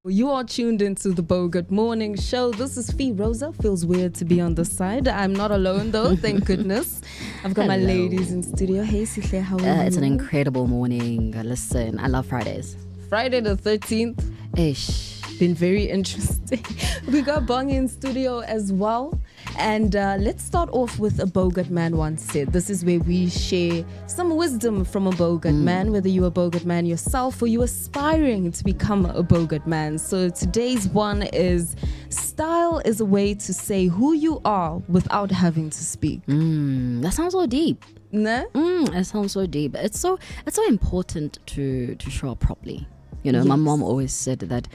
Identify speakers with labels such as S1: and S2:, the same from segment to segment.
S1: You are tuned into the Bogart Morning Show. This is Fee Rosa. Feels weird to be on this side. I'm not alone though, thank goodness. I've got my ladies in studio. Hey Sihle, how are you?
S2: It's an incredible morning. Listen, I love Fridays.
S1: Friday the 13th.
S2: Ish.
S1: Been very interesting. We got Bong in studio as well. And let's start off with a Bogart man once said. This is where we share some wisdom from a Bogart man, whether you're a Bogart man yourself or you're aspiring to become a Bogart man. So today's one is, style is a way to say who you are without having to speak.
S2: That sounds so deep.
S1: No?
S2: It sounds so deep. It's so important to show up properly. You know, my mom always said that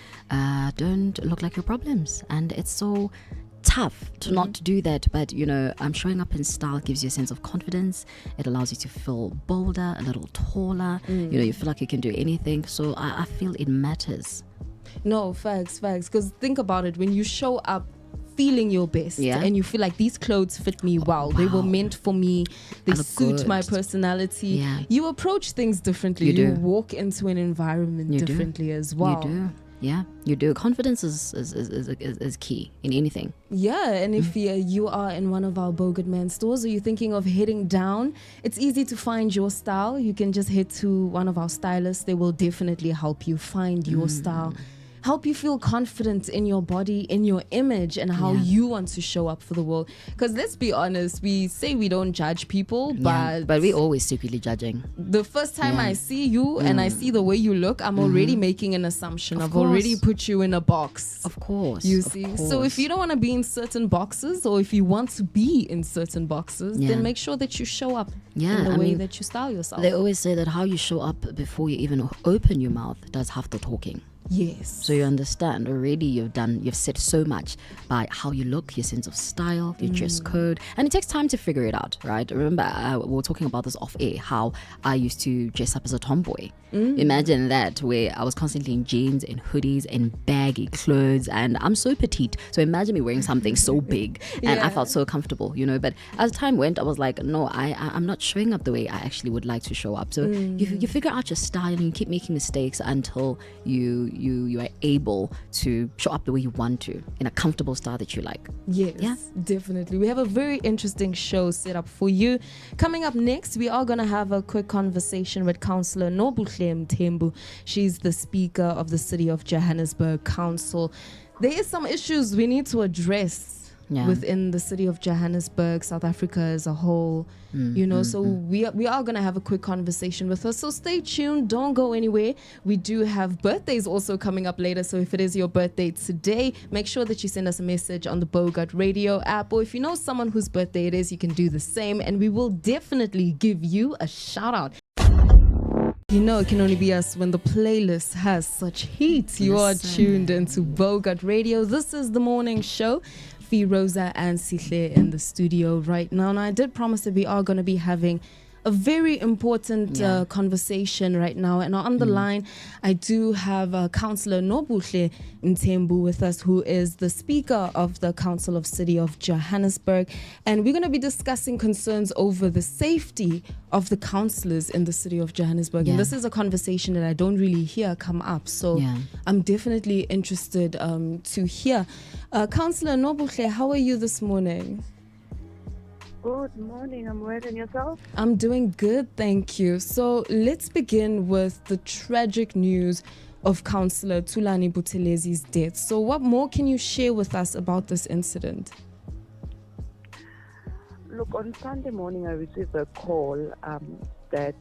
S2: don't look like your problems, and it's so tough to not do that, but you know, showing up in style gives you a sense of confidence. It allows you to feel bolder, a little taller. You know, you feel like you can do anything. So I feel it matters.
S1: No, facts. Because think about it, when you show up feeling your best and you feel like these clothes fit me well, they were meant for me, they suit my personality, you approach things differently. You walk into an environment differently as well.
S2: You do. Yeah, you do. Confidence is key in anything.
S1: Yeah, and if you are in one of our Bogart Man stores or you're thinking of heading down, it's easy to find your style. You can just head to one of our stylists. They will definitely help you find your style, help you feel confident in your body, in your image, and how you want to show up for the world. Because let's be honest, we say we don't judge people, but
S2: we're always secretly judging.
S1: The first time I see you and I see the way you look, I'm already making an assumption. I've already put you in a box.
S2: Of course.
S1: You see? So if you don't want to be in certain boxes, or if you want to be in certain boxes, then make sure that you show up in the way that you style yourself.
S2: They always say that how you show up before you even open your mouth does half the talking.
S1: Yes.
S2: So you understand already you've said so much by how you look, your sense of style, your dress code, and it takes time to figure it out, right? Remember, we were talking about this off air, how I used to dress up as a tomboy. Imagine that, where I was constantly in jeans and hoodies and baggy clothes, and I'm so petite. So imagine me wearing something so big, and I felt so comfortable, you know. But as time went, I was like, no, I'm not showing up the way I actually would like to show up. So you figure out your style and you keep making mistakes until you are able to show up the way you want to, in a comfortable style that you like.
S1: Yes, definitely. We have a very interesting show set up for you. Coming up next, we are going to have a quick conversation with Councillor Nobuhle Mthembu. She's the Speaker of the City of Johannesburg Council. There is some issues we need to address within the city of Johannesburg, South Africa as a whole, so we are going to have a quick conversation with her. So stay tuned, don't go anywhere. We do have birthdays also coming up later. So if it is your birthday today, make sure that you send us a message on the Bogart Radio app, or if you know someone whose birthday it is, you can do the same, and we will definitely give you a shout out. You know, it can only be us when the playlist has such heat. You are tuned into Bogart Radio. This is the morning show. Fee Rosa and Sihle in the studio right now. And I did promise that we are going to be having a very important conversation right now. And on the line, I do have Councillor Nobuhle Mthembu with us, who is the Speaker of the Council of City of Johannesburg. And we're going to be discussing concerns over the safety of the councillors in the city of Johannesburg. And this is a conversation that I don't really hear come up. So I'm definitely interested to hear. Councillor Nobuhle, how are you this morning?
S3: Good morning, I'm Wed, and yourself?
S1: I'm doing good, thank you. So let's begin with the tragic news of Councillor Thulani Butelezi's death. So what more can you share with us about this incident?
S3: Look, on Sunday morning I received a call that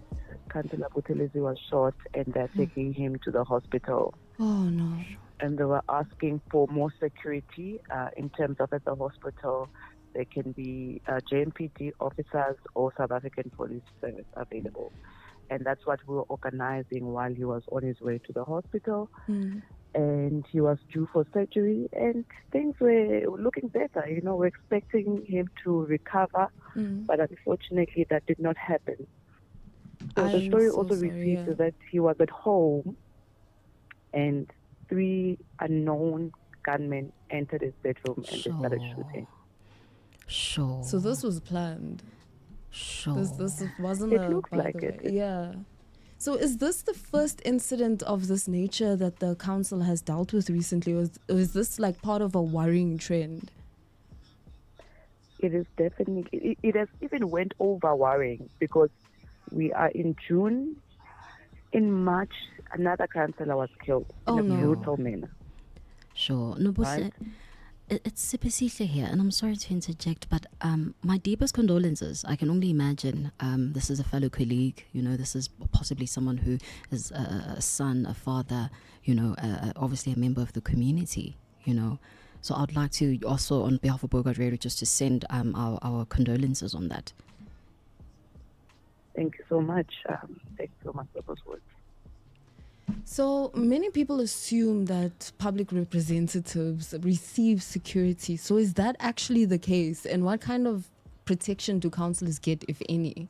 S3: Councillor Buthelezi was shot and they're taking him to the hospital.
S1: Oh no.
S3: And they were asking for more security in terms of at the hospital. There can be JMPD officers or South African Police Service available. And that's what we were organizing while he was on his way to the hospital. And he was due for surgery, and things were looking better. You know, we're expecting him to recover, but unfortunately that did not happen. So the story also received is that he was at home and 3 unknown gunmen entered his bedroom and they started shooting.
S1: So this was planned. This wasn't
S3: it looks like it.
S1: Yeah. So is this the first incident of this nature that the council has dealt with recently, or is this like part of a worrying trend?
S3: It is definitely, it has even went over worrying because we are in June. In March, another councillor was killed in
S1: Oh
S3: a
S1: no.
S3: brutal manner.
S2: Sure. Nobuhle,
S3: Right.
S2: it's Sipisihle here, and I'm sorry to interject, but my deepest condolences. I can only imagine this is a fellow colleague, this is possibly someone who is a son, a father, obviously a member of the community, So I'd like to also, on behalf of Bogart Radio, just to send our condolences on that.
S3: Thank you so much. Thank you so much for those words.
S1: So many people assume that public representatives receive security. So is that actually the case? And what kind of protection do councillors get, if any?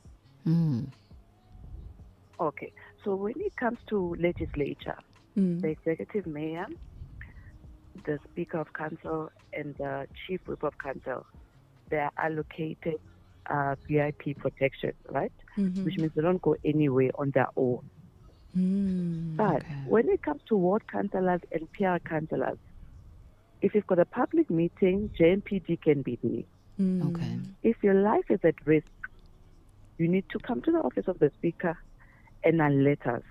S3: Okay, so when it comes to legislature, the executive mayor, the speaker of council, and the chief whip of council, they are allocated VIP protection, right? Which means they don't go anywhere on their own. But when it comes to ward councillors and PR councillors, if you've got a public meeting, JMPD can be there.
S2: Okay.
S3: If your life is at risk, you need to come to the office of the speaker and alert us.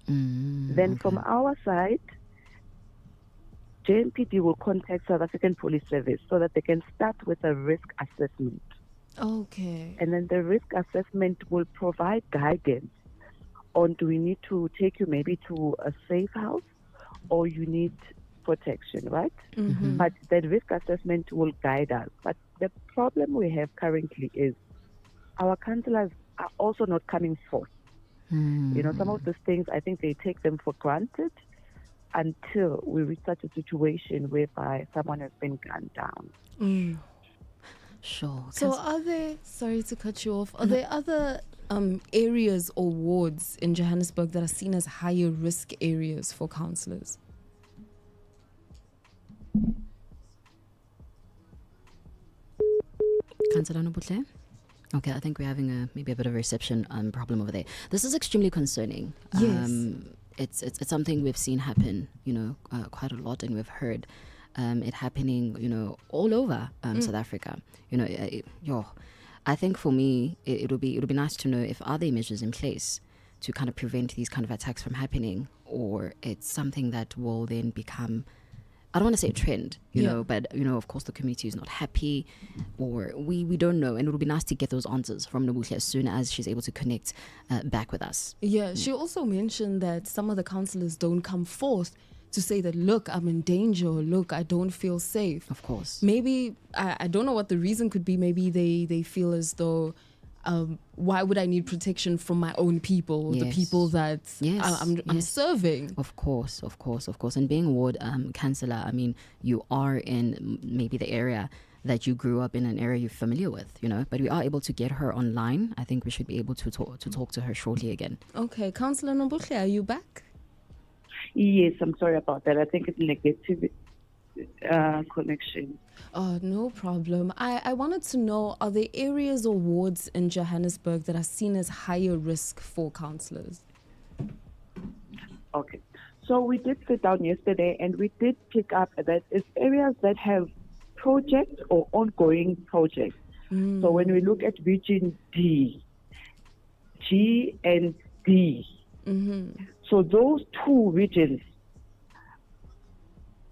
S3: Then from our side, JMPD will contact South African Police Service so that they can start with a risk assessment.
S1: Okay.
S3: And then the risk assessment will provide guidance on, do we need to take you maybe to a safe house or you need protection, right? But that risk assessment will guide us. But the problem we have currently is our councillors are also not coming forth. Some of these things, I think they take them for granted until we reach such a situation whereby someone has been gunned down.
S2: Sure.
S1: So are there, sorry to cut you off, are there other areas or wards in Johannesburg that are seen as higher risk areas for councillors?
S2: Councillor Nobuhle? Okay, I think we're having maybe a bit of a reception problem over there. This is extremely concerning.
S1: Yes.
S2: It's something we've seen happen, quite a lot, and we've heard it happening, all over South Africa. I think for me, it'll be nice to know if are there measures in place to kind of prevent these kind of attacks from happening, or it's something that will then become, I don't want to say a trend, but, of course the community is not happy, or we don't know. And it would be nice to get those answers from Nobuhle as soon as she's able to connect back with us.
S1: Yeah, she also mentioned that some of the councillors don't come forth to say that, look, I'm in danger, or look, I don't feel safe.
S2: Of course.
S1: Maybe, I don't know what the reason could be. Maybe they feel as though, why would I need protection from my own people, or the people that I'm serving? Of
S2: course. And being a ward councillor, I mean, you are in maybe the area that you grew up in, an area you're familiar with, but we are able to get her online. I think we should be able to talk to her shortly again.
S1: Okay, Councillor Nobuhle, are you back?
S3: Yes, I'm sorry about that. I think it's negative connection.
S1: Oh, no problem. I wanted to know, are there areas or wards in Johannesburg that are seen as higher risk for councillors?
S3: Okay. So we did sit down yesterday and we did pick up that it's areas that have projects or ongoing projects. So when we look at region D, G and D, so those two regions,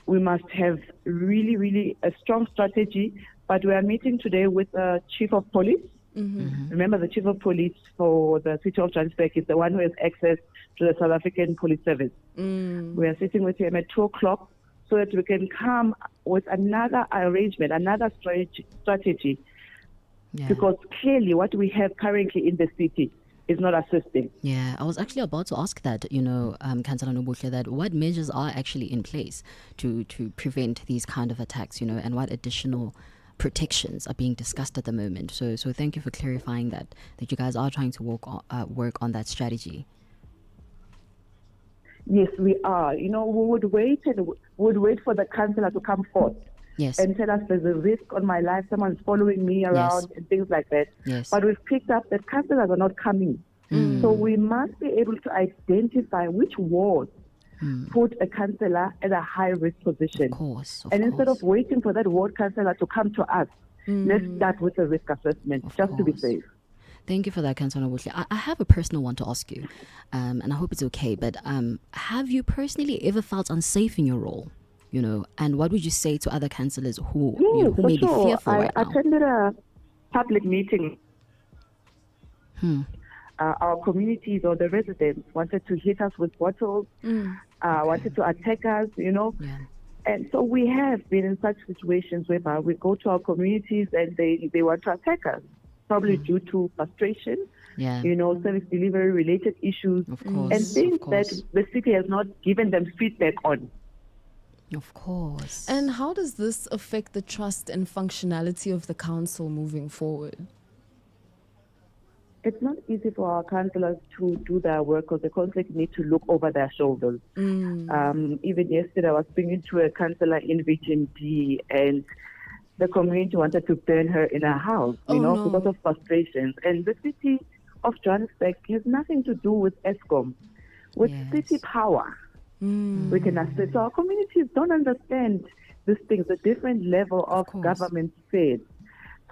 S3: we must have really, really a strong strategy. But we are meeting today with the Chief of Police. Remember, the Chief of Police for the city of Johannesburg is the one who has access to the South African Police Service. We are sitting with him at 2 o'clock so that we can come with another arrangement, another strategy.
S2: Yeah.
S3: Because clearly what we have currently in the city is not assisting.
S2: Yeah, I was actually about to ask that, Councillor Nobuhle, that what measures are actually in place to prevent these kind of attacks, and what additional protections are being discussed at the moment. So thank you for clarifying that you guys are trying to work on that strategy.
S3: Yes, we are. We would wait for the councillor to come forth.
S2: Yes.
S3: And tell us there's a risk on my life, someone's following me around and things like that.
S2: Yes.
S3: But we've picked up that councillors are not coming So we must be able to identify which wards put a councillor at a high risk position.
S2: Of course.
S3: And instead of waiting for that ward councillor to come to us, let's start with a risk assessment just to be safe.
S2: Thank you for that, Councillor Nobuhle. I have a personal one to ask you, and I hope it's okay, but have you personally ever felt unsafe in your role? You know, and what would you say to other councillors who may be fearful right now?
S3: I attended a public meeting. Our communities or the residents wanted to hit us with bottles, wanted to attack us, you know.
S2: Yeah.
S3: And so we have been in such situations whereby we go to our communities and they want to attack us, probably due to frustration, you know, service delivery related issues, and things that the city has not given them feedback on.
S2: Of course.
S1: And how does this affect the trust and functionality of the council moving forward?
S3: It's not easy for our councillors to do their work because they constantly need to look over their shoulders. Even yesterday, I was speaking to a councillor in Region D, and the community wanted to burn her in her house, because of frustrations. And the city of Johannesburg has nothing to do with ESCOM, with city power. We can assist. So our communities don't understand these things, the different level of government spheres.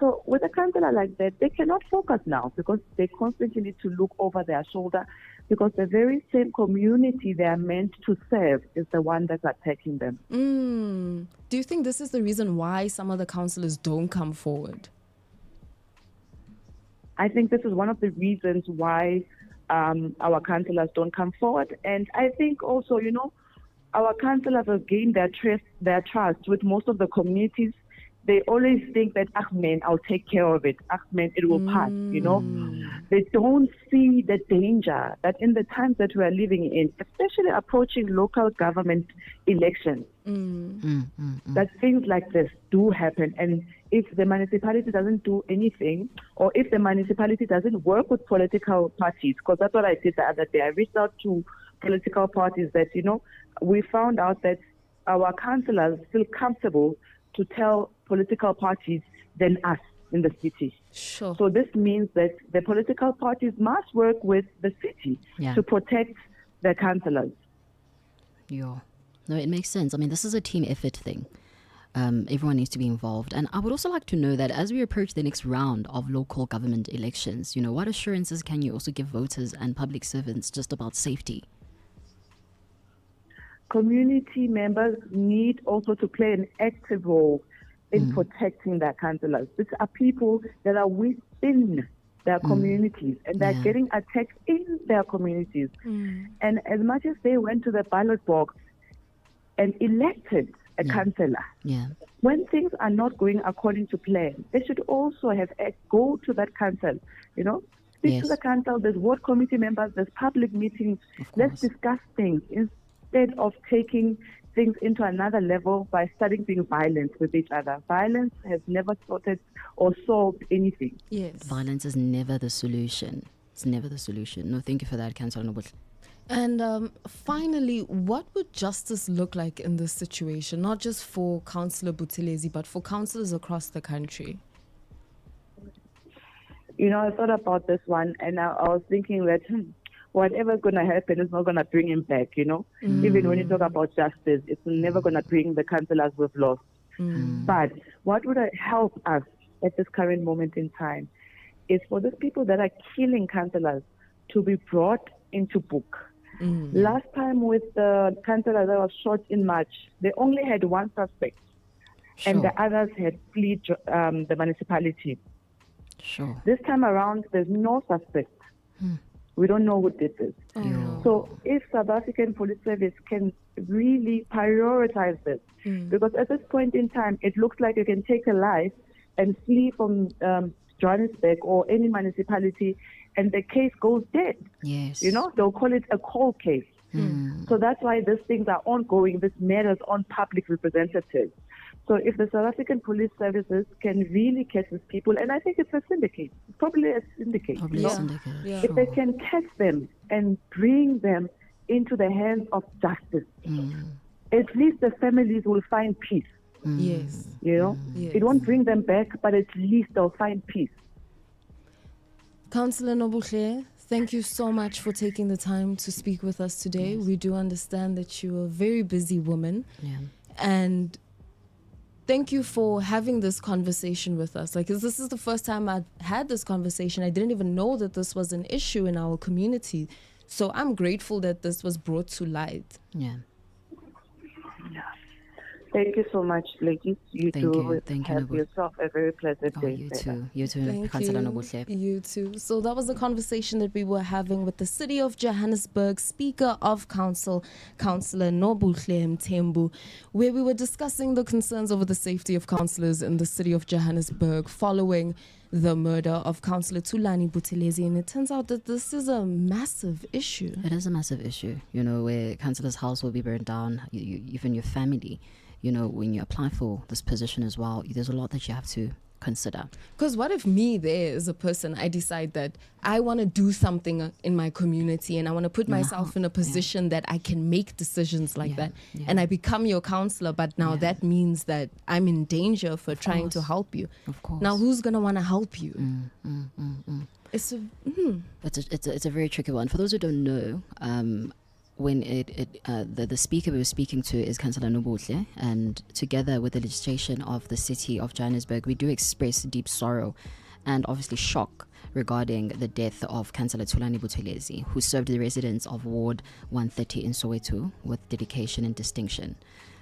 S3: So with a councillor like that, they cannot focus now because they constantly need to look over their shoulder because the very same community they are meant to serve is the one that's attacking them.
S1: Do you think this is the reason why some of the councillors don't come forward?
S3: I think this is one of the reasons why our councillors don't come forward. And I think also, our councillors have gained their trust with most of the communities. They always think that, man, I'll take care of it. Man, it will pass, They don't see the danger that in the times that we are living in, especially approaching local government elections, that things like this do happen. And if the municipality doesn't do anything, or if the municipality doesn't work with political parties, because that's what I did the other day. I reached out to political parties that, we found out that our councillors feel comfortable to tell political parties than us in the city.
S1: Sure.
S3: So this means that the political parties must work with the city to protect their councillors.
S2: No, it makes sense. I mean, this is a team effort thing. Everyone needs to be involved. And I would also like to know that as we approach the next round of local government elections, what assurances can you also give voters and public servants just about safety?
S3: Community members need also to play an active role in protecting their councillors. These are people that are within their communities and they're getting attacked in their communities. And as much as they went to the ballot box and elected a councillor, when things are not going according to plan, they should also go to that council, speak to the council. There's ward committee members, there's public meetings. Let's discuss things instead of taking things into another level by starting being violent with each other. Violence has never sorted or solved anything.
S1: Yes.
S2: Violence is never the solution. It's never the solution. No, thank you for that, Councillor Nobuhle.
S1: And finally, what would justice look like in this situation? Not just for Councillor Buthelezi, but for councillors across the country.
S3: I thought about this one and I was thinking that whatever's going to happen is not going to bring him back, Even when you talk about justice, it's never going to bring the councillors we've lost. But what would help us at this current moment in time is for those people that are killing councillors to be brought into book. Last time with the councillor that was shot in March, they only had one suspect and the others had fled the municipality. This time around, there's no suspect. We don't know who did this. So if South African Police Service can really prioritize this, because at this point in time, it looks like you can take a life and flee from Johannesburg or any municipality and the case goes dead.
S2: Yes.
S3: They'll call it a cold case. So that's why these things are ongoing. This matters on public representatives. So if the South African Police Services can really catch these people, and I think it's a syndicate, probably a syndicate. If they can catch them and bring them into the hands of justice, at least the families will find peace.
S1: Yes.
S3: It won't bring them back, but at least they'll find peace.
S1: Councillor Nobuhle, Thank you so much for taking the time to speak with us today. We do understand that you're a very busy woman.
S2: Yeah.
S1: And thank you for having this conversation with us. Like, 'cause this is the first time I've had this conversation. I didn't even know that this was an issue in our community. So I'm grateful that this was brought to light.
S2: Yeah.
S3: Thank you so much, ladies. You
S2: Thank
S3: do
S2: you. Thank you,
S3: have
S2: Nobuhle.
S3: yourself a very pleasant
S2: Oh,
S3: day.
S2: you
S3: Sarah.
S2: too. You too,
S1: Thank
S2: Councillor
S1: you.
S2: Nobuhle.
S1: You too. So that was the conversation that we were having with the City of Johannesburg Speaker of Council, Councillor Nobuhle Mthembu, where we were discussing the concerns over the safety of councillors in the City of Johannesburg following the murder of Councillor Thulani Buthelezi. And it turns out that this is a massive issue.
S2: It is a massive issue, where councillor's house will be burned down, even your family. When you apply for this position as well, there's a lot that you have to consider.
S1: Because what if me there as a person, I decide that I want to do something in my community and I want to put myself in a position that I can make decisions like that.
S2: Yeah.
S1: And I become your counselor, but now that means that I'm in danger for trying to help you.
S2: Of course.
S1: Now who's going to want to help you? It's
S2: It's a very tricky one. For those who don't know, when the speaker we were speaking to is Councillor Nobuhle, and together with the legislation of the City of Johannesburg, we do express deep sorrow and obviously shock regarding the death of Councillor Thulani Buthelezi, who served the residents of Ward 130 in Soweto with dedication and distinction.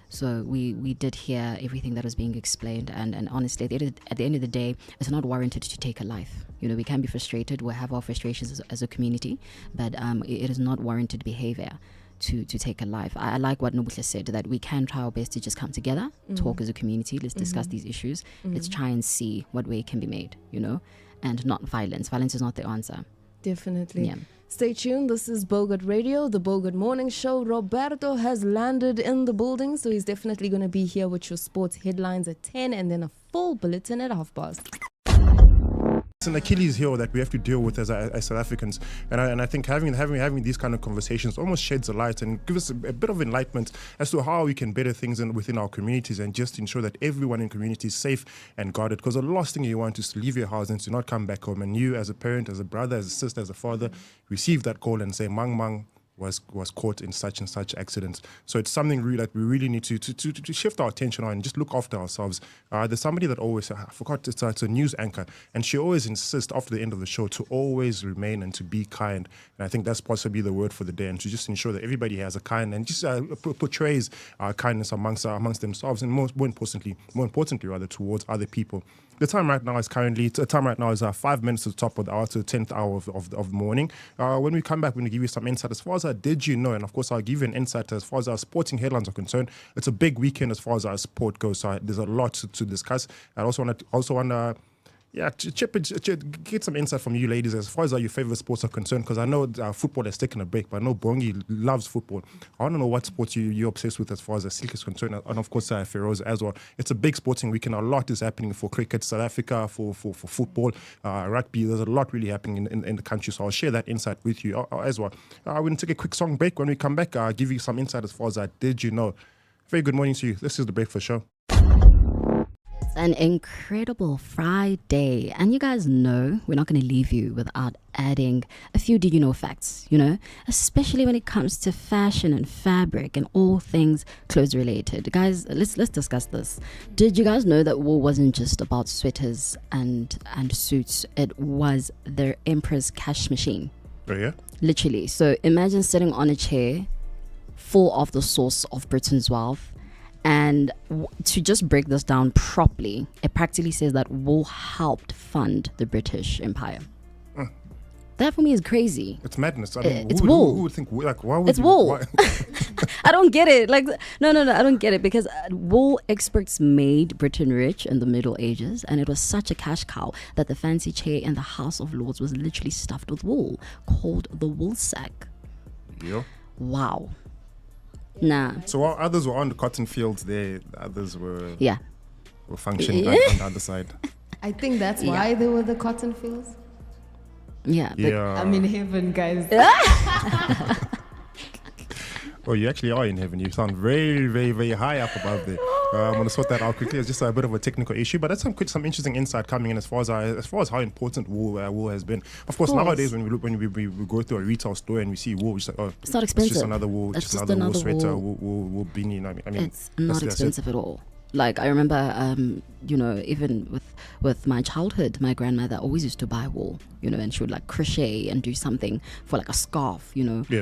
S2: So we did hear everything that was being explained, and honestly, at the end of the day, it's not warranted to take a life. We can be frustrated, we have our frustrations as a community, but it is not warranted behavior to take a life. I like what Nobuhle said, that we can try our best to just come together, talk as a community, let's discuss these issues, let's try and see what way it can be made, and not violence. Violence is not the answer.
S1: definitely.
S2: Yeah.
S1: Stay tuned. This is Bogart Radio, the Bogart Morning Show. Roberto has landed in the building, so he's definitely going to be here with your sports headlines at 10 and then a full bulletin at 30:30.
S4: It's an Achilles heel that we have to deal with as South Africans, and I think having these kind of conversations almost sheds a light and gives us a bit of enlightenment as to how we can better things within our communities and just ensure that everyone in community is safe and guarded. Because the last thing you want is to leave your house and to not come back home, and you as a parent, as a brother, as a sister, as a father, receive that call and say, Mang was caught in such and such accidents. So it's something really that we really need to shift our attention on and just look after ourselves. There's somebody that always, I forgot, it's a news anchor, and she always insists after the end of the show to always remain and to be kind. And I think that's possibly the word for the day, and to just ensure that everybody has a kind and just portrays kindness amongst themselves, and more importantly rather, towards other people. The time right now is 5 minutes to the top of the hour, to the 10th hour of the morning. When we come back, we're going to give you some insight as far as did you know, and of course I'll give you an insight as far as our sporting headlines are concerned. It's a big weekend as far as our sport goes, so there's a lot to discuss. I also want to get some insight from you ladies as far as your favorite sports are concerned, because I know football has taken a break, but I know Bongi loves football. I want to know what sports you're obsessed with as far as the Silk is concerned, and of course Feroz as well. It's a big sporting weekend. A lot is happening for cricket, South Africa, for football, rugby. There's a lot really happening in the country, so I'll share that insight with you as well. We're going to take a quick song break. When we come back, I'll give you some insight as far as did you know. Very good morning to you. This is The Breakfast Show.
S2: An incredible Friday, and you guys know we're not going to leave you without adding a few did you know facts, especially when it comes to fashion and fabric and all things clothes related. Guys, let's discuss this. Did you guys know that wool wasn't just about sweaters and suits? It was their emperor's cash machine.
S4: Oh yeah,
S2: literally. So imagine sitting on a chair full of the source of Britain's wealth. And to just break this down properly, it practically says that wool helped fund the British Empire. That for me is crazy.
S4: It's madness. I mean,
S2: it's wool.
S4: Who would think, like, why would
S2: it's wool. I don't get it. Like, no, I don't get it, because wool experts made Britain rich in the Middle Ages, and it was such a cash cow that the fancy chair in the House of Lords was literally stuffed with wool, called the wool sack.
S4: Yeah.
S2: Wow. Nah.
S4: So while others were on the cotton fields, the others were functioning on the other side.
S1: I think that's why they were the cotton fields.
S2: Yeah.
S1: I'm in heaven, guys.
S4: Oh, you actually are in heaven. You sound very, very, very high up above there. I'm going to sort that out quickly. It's just a bit of a technical issue, but that's some interesting insight coming in as far as how important wool has been. Of course, nowadays when we go through a retail store and we see wool, it's like, oh,
S2: it's not expensive.
S4: It's just another wool,
S2: it's
S4: just another wool sweater, wool beanie. I mean,
S2: it's not expensive at all. Like I remember, even with my childhood, my grandmother always used to buy wool, and she would like crochet and do something for like a scarf,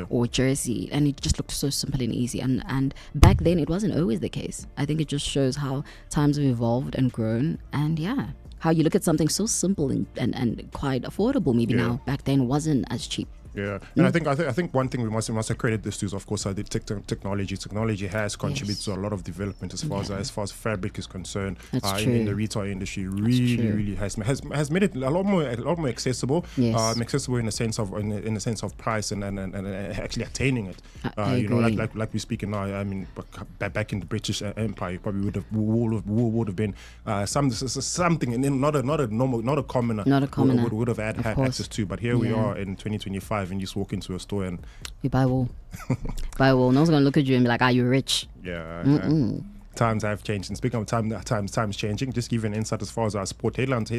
S2: or jersey, and it just looked so simple and easy. And back then, it wasn't always the case. I think it just shows how times have evolved and grown, and how you look at something so simple and quite affordable. Maybe now, back then, wasn't as cheap.
S4: Yeah, and I think one thing we must accredit this to is, of course, the technology. Technology has contributed to a lot of development as far as fabric is concerned. In the retail industry, really has made it a lot more accessible.
S2: Yes.
S4: Accessible in the sense of price and actually attaining it. Like we're speaking now. I mean, back in the British Empire, probably would have been something, and not a commoner would have had access to. But here we are in 2025. And you just walk into a store and
S2: you buy wool. No one's gonna look at you and be like, "Are you rich?"
S4: Yeah. Times have changed, and speaking of times changing, just give you an insight as far as our sports headlines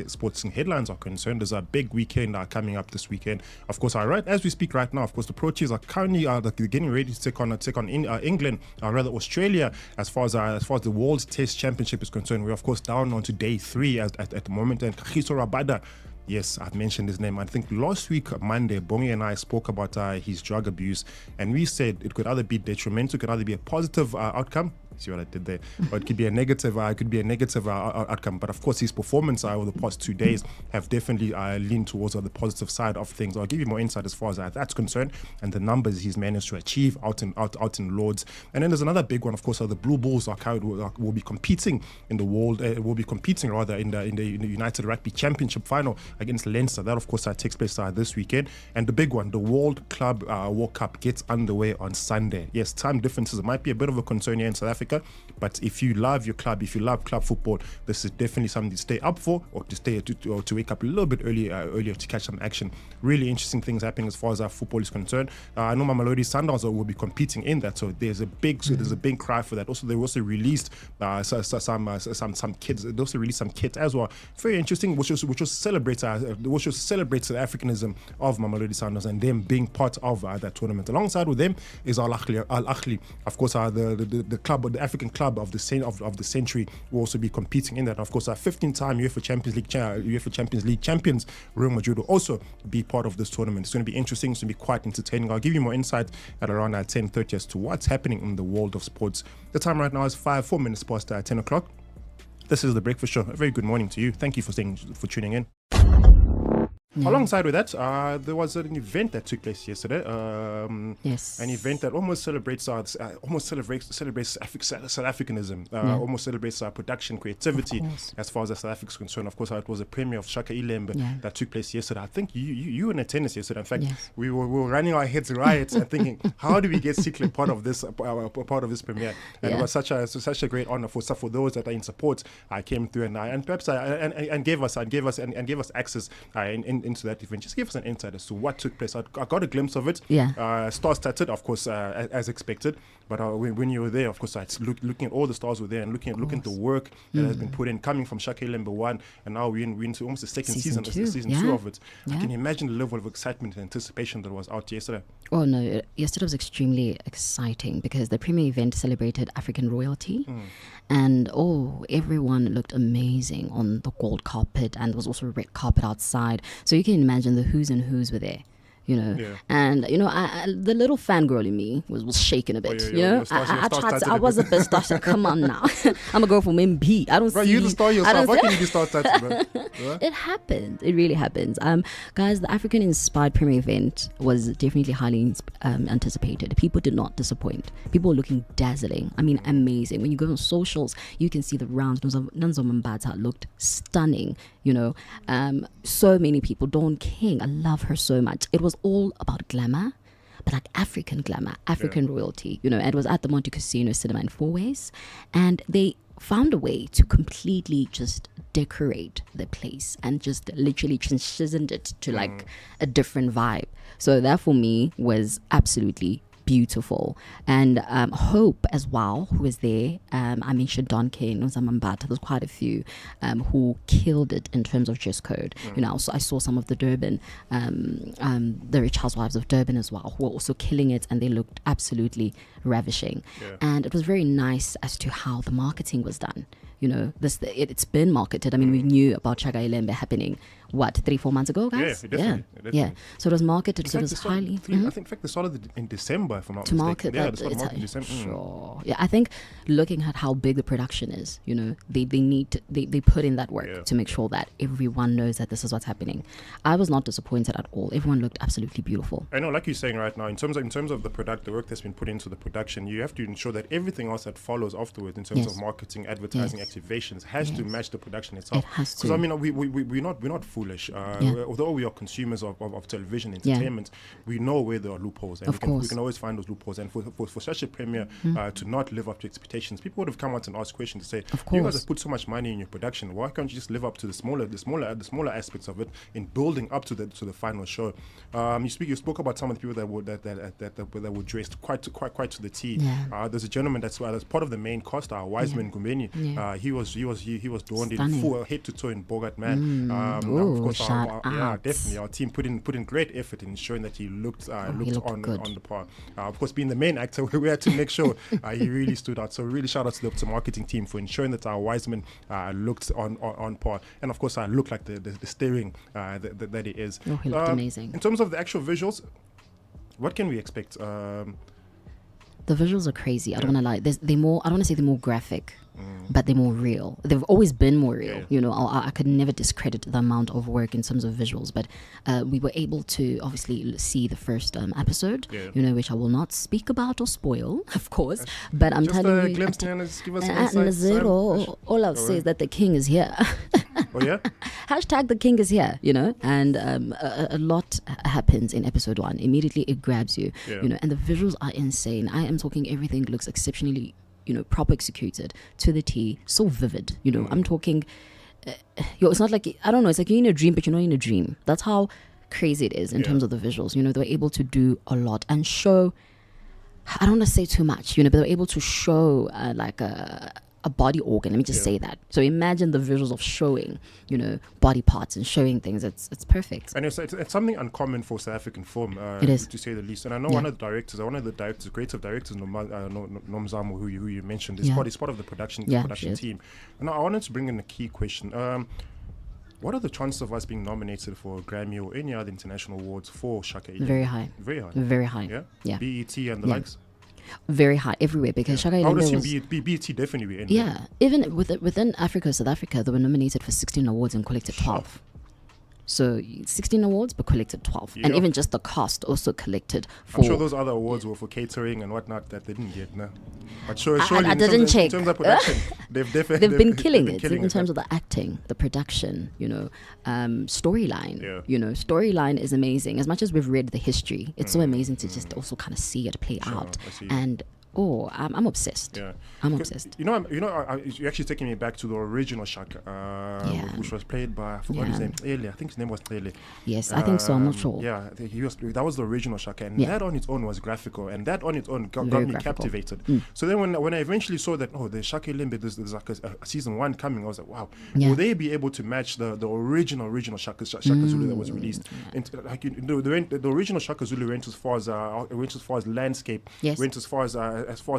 S4: are concerned. There's a big weekend coming up this weekend. Of course, as we speak right now, of course, the Pro Teams are currently getting ready to take on England, rather Australia, as far as the World Test Championship is concerned. We're of course down on to day 3 at the moment, and Kagiso Rabada. Yes, I've mentioned his name. I think last week, Monday, Bongi and I spoke about his drug abuse, and we said it could either be detrimental, it could either be a positive outcome. See what I did there? Or it could be a negative. Outcome. But of course, his performance over the past 2 days have definitely leaned towards the positive side of things. I'll give you more insight as far as that's concerned, and the numbers he's managed to achieve out in Lords. And then there's another big one. Of course, the Blue Bulls will be competing in the world. Will be competing rather in the United Rugby Championship final against Leinster. That of course takes place this weekend. And the big one, the World Club World Cup, gets underway on Sunday. Yes, time differences might be a bit of a concern here in South Africa. But if you love your club, if you love club football, this is definitely something to stay up for, or to wake up a little bit earlier to catch some action. Really interesting things happening as far as our football is concerned. I know Mamelodi Sundowns will be competing in that, so there's a big cry for that. Also, they also released some kids. They also released some kits as well. Very interesting, which celebrates the Africanism of Mamelodi Sundowns and them being part of that tournament. Alongside with them is Al Ahly, of course, the club, the African club of the century, will also be competing in that. And of course, our 15-time UEFA Champions League champions, Real Madrid, will also be part of this tournament. It's going to be interesting. It's going to be quite entertaining. I'll give you more insight at around 10:30 as to what's happening in the world of sports. The time right now is 4 minutes past 10 o'clock. This is The Breakfast Show. A very good morning to you. Thank you for tuning in. Yeah. Alongside with that, there was an event that took place yesterday.
S2: Yes,
S4: an event that almost celebrates South Africanism. Almost celebrates production, creativity, as far as South Africa is concerned. Of course, it was a premiere of Shaka iLembe that took place yesterday. I think you were in attendance yesterday. In fact, we were running our heads riot and thinking, how do we get secretly part of this premiere? And it was such a great honor for those that are in support. I came through and perhaps gave us access into that event. Just give us an insight as to what took place. I got a glimpse of it. Star-studded, of course, as expected. But when you were there, of course, looking at all the stars were there and looking at the work that has been put in, coming from Shaka iLembe 1, and now we're into almost the second season 2 of it. I can imagine the level of excitement and anticipation that was out yesterday.
S2: Oh no, yesterday was extremely exciting because the premiere event celebrated African royalty, and everyone looked amazing on the gold carpet, and there was also a red carpet outside. So you can imagine the who's and who's were there. And the little fangirl in me was shaking a bit. I was a bit starstruck. Come on now, I'm a girl from MB. I don't see
S4: you. The star yourself. Why can't you be star-studded, bro?
S2: It happened. It really happens. Guys, the African inspired premiere event was definitely highly anticipated. People did not disappoint. People were looking dazzling. I mean, amazing. When you go on socials, you can see the rounds. Nonzo Mbata looked stunning. So many people. Dawn King, I love her so much. It was all about glamour, but like African glamour, African royalty, and it was at the Monte Casino Cinema in Four Ways, and they found a way to completely just decorate the place and just literally transitioned it to like a different vibe. So that for me was absolutely beautiful. And Hope as well, who was there. I mentioned Don Kane, Nozamambata. There's quite a few who killed it in terms of dress code. You know, I saw some of the Durban, the Rich Housewives of Durban as well, who were also killing it, and they looked absolutely ravishing. And it was very nice as to how the marketing was done. You know, it's been marketed. I mean, we knew about Shaka iLembe happening, 3-4 months ago, guys?
S4: Definitely.
S2: So it was marketed, so it was highly...
S4: I think, in fact, they started in December, if I'm not
S2: to
S4: mistaken.
S2: market
S4: Yeah,
S2: that,
S4: they started marketing in December.
S2: Sure. Yeah, I think looking at how big the production is, you know, they put in that work to make sure that everyone knows that this is what's happening. I was not disappointed at all. Everyone looked absolutely beautiful.
S4: I know, like you're saying right now, in terms of the work that's been put into the production, you have to ensure that everything else that follows afterwards in terms of marketing, advertising, activations has to match the production itself.
S2: It has to.
S4: Because I mean, we're not foolish. Although we are consumers of television entertainment, we know where there are loopholes, and we can always find those loopholes. And for such a premiere to not live up to expectations, people would have come out and asked questions to say, you guys have put so much money in your production. Why can't you just live up to the smaller aspects of it in building up to the final show? You spoke about some of the people that were dressed quite to the T. There's a gentleman that's part of the main cast, Wiseman Gumbeni. He was donned in full head to toe in Bogart, man. Of course, definitely our team put in great effort in ensuring that he looked on the par. Of course, being the main actor, we had to make sure he really stood out. So really shout out to the marketing team for ensuring that our Wiseman looked on par, and of course looked like the steering that he is.
S2: He looked amazing.
S4: In terms of the actual visuals, what can we expect?
S2: The visuals are crazy. I don't want to lie. They're more. I don't want to say they're more graphic, but they're more real. They've always been more real. You know, I could never discredit the amount of work in terms of visuals. But we were able to obviously see the first episode. You know, which I will not speak about or spoil, of course. But I'm telling you,
S4: glimpse, give us an insight.
S2: All I'll say is that the king is here.
S4: Oh yeah.
S2: Hashtag the king is here, you know, and a lot happens in episode 1. Immediately it grabs you, you know, and the visuals are insane. I am talking everything looks exceptionally, you know, proper executed to the T, so vivid, you know. I'm talking, it's not like, I don't know, it's like you're in a dream, but you're not in a dream. That's how crazy it is in terms of the visuals. You know, they were able to do a lot and show, I don't want to say too much, you know, but they were able to show like a body organ. Let me just say that. So imagine the visuals of showing, you know, body parts and showing things. It's perfect.
S4: And it's something uncommon for South African film,
S2: it is,
S4: to say the least. And I know one of the creative directors, Nomzamo, who you mentioned, is part of the production team. And I wanted to bring in a key question. What are the chances of us being nominated for a Grammy or any other international awards for Shaka iLembe?
S2: Very high. Very high.
S4: Yeah. BET and the likes.
S2: Very high everywhere, because Shaka iLembe was...
S4: BET definitely be in
S2: there. Even within Africa, South Africa, they were nominated for 16 awards and collected 12. So 16 awards, but collected 12. And even just the cast also collected for...
S4: I'm sure those other awards were for catering and whatnot that they didn't get, no? But surely
S2: I didn't check.
S4: In terms of production, they've
S2: been killing it in terms of the acting, the production, you know, storyline. You know, storyline is amazing. As much as we've read the history, it's so amazing to just also kind of see it play out. And I'm obsessed. I'm obsessed.
S4: You're actually taking me back to the original Shaka, which was played by, I forgot his name, Ele. I think his name was Ele.
S2: Yes, I think so. I'm not sure.
S4: Yeah, that was the original Shaka, and that on its own was graphical, and that on its own got me captivated. So then when I eventually saw that, the Shaka iLembe, there's like a season 1 coming, I was like, wow, will they be able to match the original Shaka Zulu that was released? And the original Shaka Zulu went as far as landscape, went as far as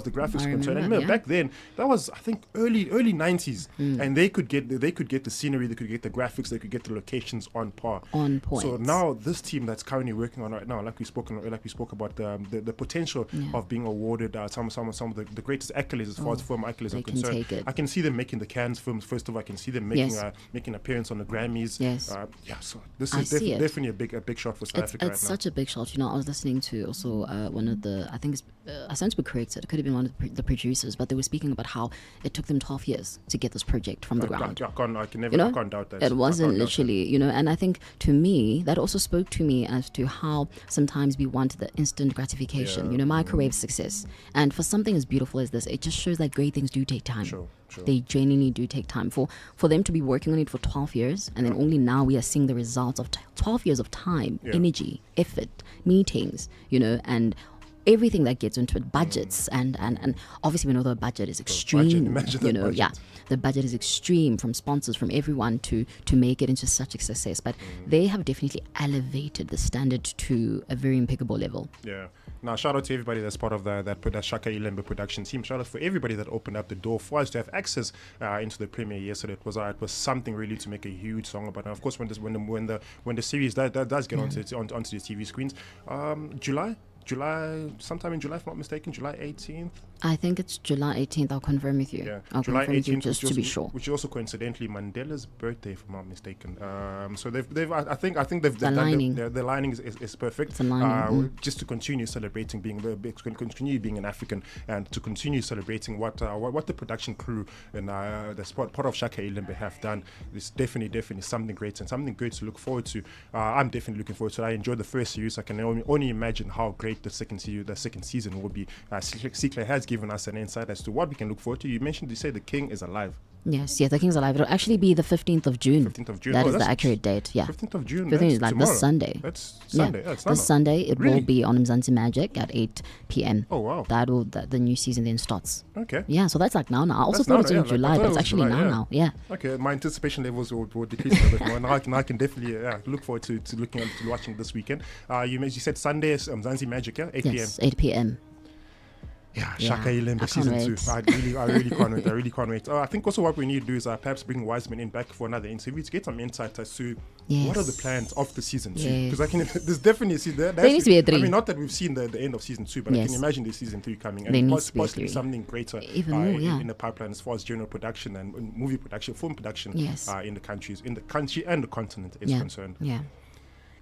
S4: the graphics are concerned. And remember, back then, that was, I think, early 90s, and they could get the scenery, they could get the graphics, they could get the locations on par.
S2: On point.
S4: So now this team that's currently working on right now, like we spoke about the potential of being awarded some of the greatest accolades as far as film accolades are concerned. I can see them making the Cannes films. First of all, I can see them making an appearance on the Grammys. So this is definitely a big shot for South Africa.
S2: It's such a big shot. You know, I was listening to also one of the, I think it's I sense we corrected. It could have been one of the producers, but they were speaking about how it took them 12 years to get this project from the ground.
S4: I can't doubt that.
S2: It wasn't literally, you know, and I think to me, that also spoke to me as to how sometimes we want the instant gratification, you know, microwave success. And for something as beautiful as this, it just shows that great things do take time.
S4: Sure.
S2: They genuinely do take time. For them to be working on it for 12 years, and then only now we are seeing the results of 12 years of time, energy, effort, meetings, you know, and everything that gets into it, budgets, and obviously we know the budget is extreme.
S4: Imagine
S2: you
S4: that
S2: know,
S4: budget.
S2: yeah, the budget is extreme from sponsors, from everyone to make it into such a success. But they have definitely elevated the standard to a very impeccable level.
S4: Yeah. Now, shout out to everybody that's part of that Shaka iLembe production team. Shout out for everybody that opened up the door for us to have access into the premiere yesterday. It was something really to make a huge song about. And of course, when the series that does get onto the TV screens, sometime in July, if I'm not mistaken, July 18th.
S2: I think it's July 18th. I'll confirm with you.
S4: Yeah,
S2: I'll
S4: July
S2: confirm with you
S4: 18th,
S2: just to be sure.
S4: Which is also coincidentally Mandela's birthday, if I'm not mistaken. So I think they've
S2: The
S4: done
S2: lining.
S4: the lining is perfect.
S2: It's a lining.
S4: Just to continue celebrating continue being an African, and to continue celebrating what the production crew and the part of Shaka iLembe have done. It's definitely something great and something great to look forward to. I'm definitely looking forward to it. I enjoyed the first series. I can only imagine how great the second season will be. Sikle has given us an insight as to what we can look forward to. You say the king is alive.
S2: Yes, the King's alive. It'll actually be the 15th of June.
S4: 15th of June.
S2: That is the accurate date. Yeah.
S4: 15th of June.
S2: 15th is like
S4: tomorrow.
S2: this Sunday.
S4: That's Sunday.
S2: Yeah.
S4: That's
S2: This Sunday it
S4: Really?
S2: will be on Mzansi Magic at 8 p.m.
S4: Oh wow.
S2: The new season then starts.
S4: Okay.
S2: Yeah, so that's like now. I also
S4: That's
S2: thought
S4: now,
S2: it was in
S4: yeah,
S2: July,
S4: I thought
S2: but
S4: it
S2: it's
S4: was
S2: actually
S4: July,
S2: now. Yeah.
S4: Okay, my anticipation levels will decrease a little bit more. Now I can definitely look forward to watching this weekend. You said Sunday is Mzansi Magic, yeah, 8 p.m.
S2: Yes, 8 p.m.
S4: Yeah, Shaka iLembe
S2: I
S4: season
S2: can't
S4: 2. I really can't wait. I really can't wait. I think also what we need to do is perhaps bring Wiseman in back for another interview to get some insight as to what are the plans of the season 2. Because there's definitely there
S2: needs to be a 3.
S4: I mean, not that we've seen the end of season 2, but I can imagine the season 3 coming, and possibly something greater
S2: even more,
S4: in the pipeline as far as general production and movie production, film production in the country and the continent is concerned.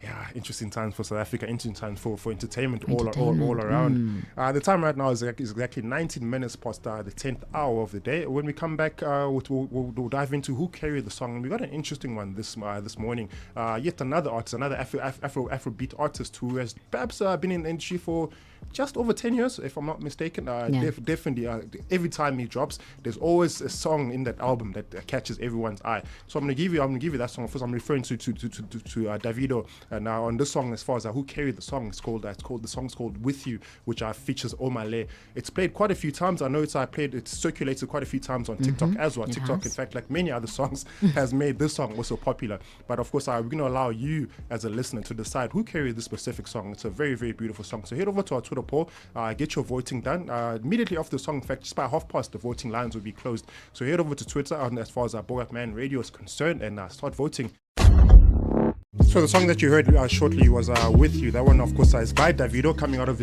S4: Yeah, interesting times for South Africa, interesting times for entertainment all around. The time right now is exactly 19 minutes past the 10th hour of the day. When we come back, we'll dive into who carried the song. And we got an interesting one this morning. Yet another artist, another Afrobeat artist who has perhaps been in the industry for just over 10 years, if I'm not mistaken. Definitely, every time he drops, there's always a song in that album that catches everyone's eye. So I'm gonna give you that song. First, I'm referring to Davido. Now on this song, as far as who carried the song, the song's called "With You," which features Omale. It's played quite a few times. I know it's circulated quite a few times on TikTok as well. TikTok, in fact, like many other songs, has made this song also popular. But of course, we're going to allow you as a listener to decide who carried this specific song. It's a very, very beautiful song. So head over to our Twitter poll, get your voting done. Immediately after the song, in fact, just by past, the voting lines will be closed. So head over to Twitter, as far as our Bogart Man Radio is concerned, and start voting. So the song that you heard shortly was "With You." That one, of course, is by Davido, coming out of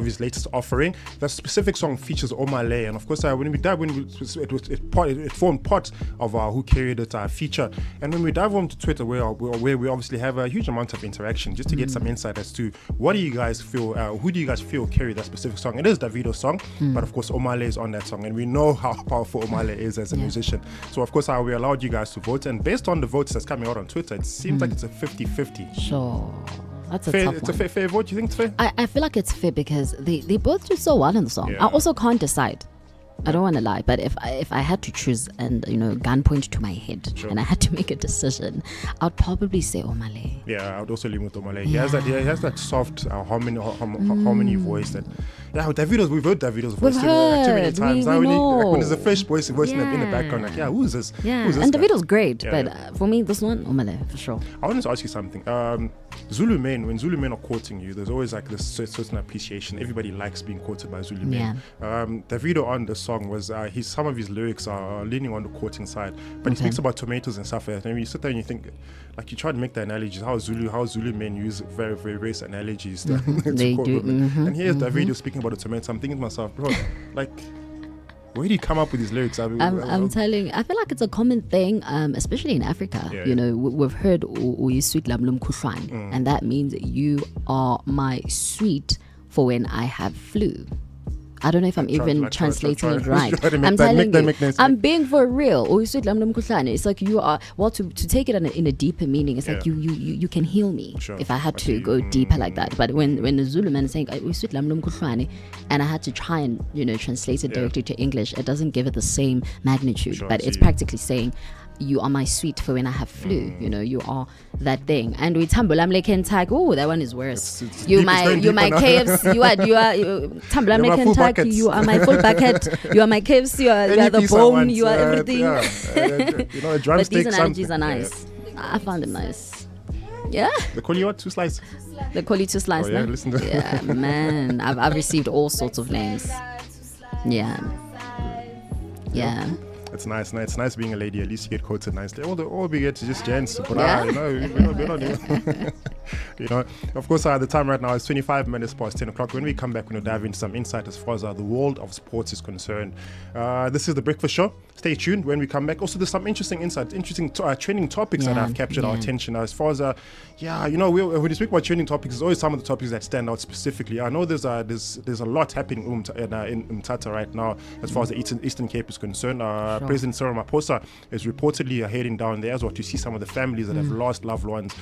S4: his latest offering. That specific song features Omale, and of course, it formed part of our "Who Carried It" feature. And when we dive onto Twitter, where we obviously have a huge amount of interaction, just to get some insight as to what do you guys feel, who do you guys feel carried that specific song? It is Davido's song, but of course, Omale is on that song, and we know how powerful Omale is as a musician. So of course, we allowed you guys to vote, and based on the votes that's coming out on Twitter, it seems like it's a 50-50.
S2: Sure. That's a
S4: fair,
S2: tough
S4: it's
S2: one.
S4: a fair vote. You think it's fair?
S2: I feel like it's fair because they both do so well in the song.
S4: Yeah.
S2: I also can't decide. I don't want to lie, but if I had to choose and gun point to my head and I had to make a decision, I'd probably say Omale.
S4: Yeah, I would also lean with Omale. He has that soft harmony voice that. Yeah, we've heard Davido's voice too many times. When there's a fresh voice in the background, like, who's this?
S2: Yeah,
S4: who's this
S2: and
S4: guy?
S2: Davido's great, but for me, this one, Omale, for sure.
S4: I wanted to ask you something. Zulu men, when Zulu men are quoting you, there's always like this certain appreciation. Everybody likes being quoted by Zulu men. Davido on the song was some of his lyrics are leaning on the quoting side, but he speaks about tomatoes and stuff like that. And you sit there and you think, like, you try to make the analogies how Zulu men use very, very various analogies to
S2: They
S4: quote
S2: do.
S4: women. And here's Davido speaking about a tomato. I'm thinking to myself, bro, like, where do you come up with these lyrics?
S2: I'm telling. I feel like it's a common thing, especially in Africa. We've heard "Uyisweet lamlo mkhuhlwane," and that means you are my sweet for when I have flu. I don't know if I'm even translating it right. I'm telling you, I'm being for real. It's like you are, well, to take it in a deeper meaning, it's like you can heal me if I had to go deeper like that. But when the Zulu man is saying and I had to try and translate it directly to English, it doesn't give it the same magnitude. But it's practically saying, you are my sweet for when I have flu. You know, you are that thing. And with Tambulamle Kentucky, oh, that one is worse. You my KFC, you are Tambulamle Kentucky, you are my full bucket, you are my KFC, you are the bone, you are everything.
S4: You know, a
S2: But
S4: drumstick.
S2: these analogies are nice. I found them nice. Yeah.
S4: They call you what? 2 slices?
S2: They call you 2 slice
S4: Oh, yeah,
S2: now?
S4: listen to
S2: Yeah, man. I've received all sorts of names. Yeah. Yeah.
S4: It's nice. It's nice being a lady. At least you get quoted nicely. All we get is just gents. But
S2: Yeah.
S4: we're not even. You know, of course, the time right now is 25 minutes past 10 o'clock. When we come back, we're going to dive into some insight as far as the world of sports is concerned. This is the Breakfast Show. Stay tuned when we come back. Also, there's some interesting insights, trending topics that have captured our attention. As far as, you know, when you speak about trending topics, there's always some of the topics that stand out specifically. I know there's a lot happening in Umtata right now as far as the Eastern Cape is concerned. President Cyril Ramaphosa is reportedly heading down there as well to see some of the families that have lost loved ones